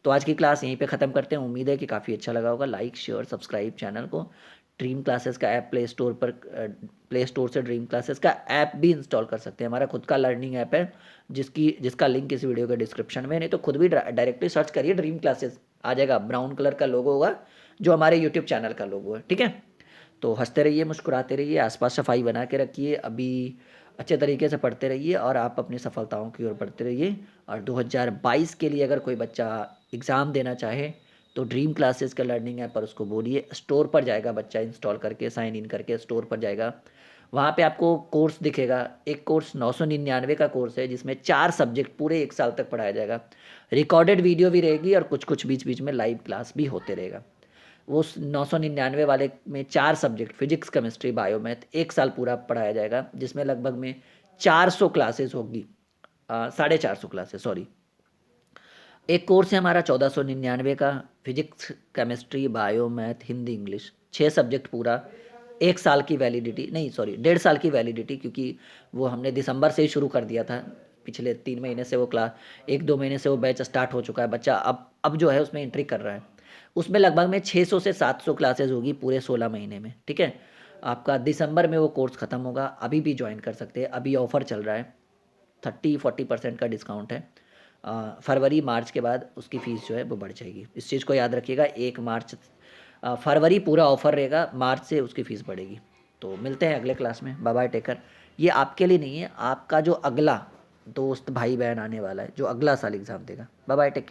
तो आज की क्लास यहीं पे ख़त्म करते हैं। उम्मीद है कि काफ़ी अच्छा लगा होगा। लाइक शेयर सब्सक्राइब चैनल को। ड्रीम क्लासेस का ऐप प्ले स्टोर से ड्रीम क्लासेस का ऐप भी इंस्टॉल कर सकते हैं। हमारा खुद का लर्निंग ऐप है जिसका लिंक इस वीडियो के डिस्क्रिप्शन में, नहीं तो खुद भी डायरेक्टली सर्च करिए ड्रीम क्लासेस, आ जाएगा। ब्राउन कलर का लोगो होगा जो हमारे यूट्यूब चैनल का लोगो है। ठीक है, तो हंसते रहिए, मुस्कुराते रहिए, आसपास सफाई बना के रखिए, अभी अच्छे तरीके से पढ़ते रहिए और आप अपनी सफलताओं की ओर बढ़ते रहिए। और 2022 के लिए अगर कोई बच्चा एग्ज़ाम देना चाहे तो ड्रीम क्लासेस का लर्निंग ऐप पर उसको बोलिए, स्टोर पर जाएगा बच्चा, इंस्टॉल करके साइन इन करके स्टोर पर जाएगा। वहाँ पे आपको कोर्स दिखेगा। एक कोर्स 999 का कोर्स है जिसमें 4 सब्जेक्ट पूरे 1 साल तक पढ़ाया जाएगा। रिकॉर्डेड वीडियो भी रहेगी और कुछ कुछ बीच बीच में लाइव क्लास भी होते रहेगा। वो 999 वाले में 4 subject physics chemistry bio math 1 साल पूरा पढ़ाया जाएगा, जिसमें लगभग में 400 क्लासेस होगी, 450 क्लासेस सॉरी। एक कोर्स है हमारा 1499 का, physics chemistry bio math Hindi English, 6 subject पूरा, 1 साल की वैलिडिटी, नहीं सॉरी 1.5 साल की वैलिडिटी, क्योंकि वो हमने दिसंबर से ही शुरू कर दिया था। पिछले 3 महीने से वो क्लास 1-2 महीने से वो बैच स्टार्ट हो चुका है। बच्चा अब जो है उसमें एंट्री कर रहा है। उसमें लगभग में 600 से 700 क्लासेस होगी पूरे 16 महीने में। ठीक है, आपका दिसंबर में वो कोर्स ख़त्म होगा। अभी भी ज्वाइन कर सकते हैं, अभी ऑफ़र चल रहा है, 30-40% का डिस्काउंट है। फरवरी मार्च के बाद उसकी फ़ीस जो है वो बढ़ जाएगी। इस चीज़ को याद रखिएगा। 1 मार्च फरवरी पूरा ऑफ़र रहेगा, मार्च से उसकी फ़ीस बढ़ेगी। तो मिलते हैं अगले क्लास में। Bye bye, take care. ये आपके लिए नहीं है, आपका जो अगला दोस्त भाई बहन आने वाला है जो अगला साल एग्ज़ाम देगा। Bye bye, take care.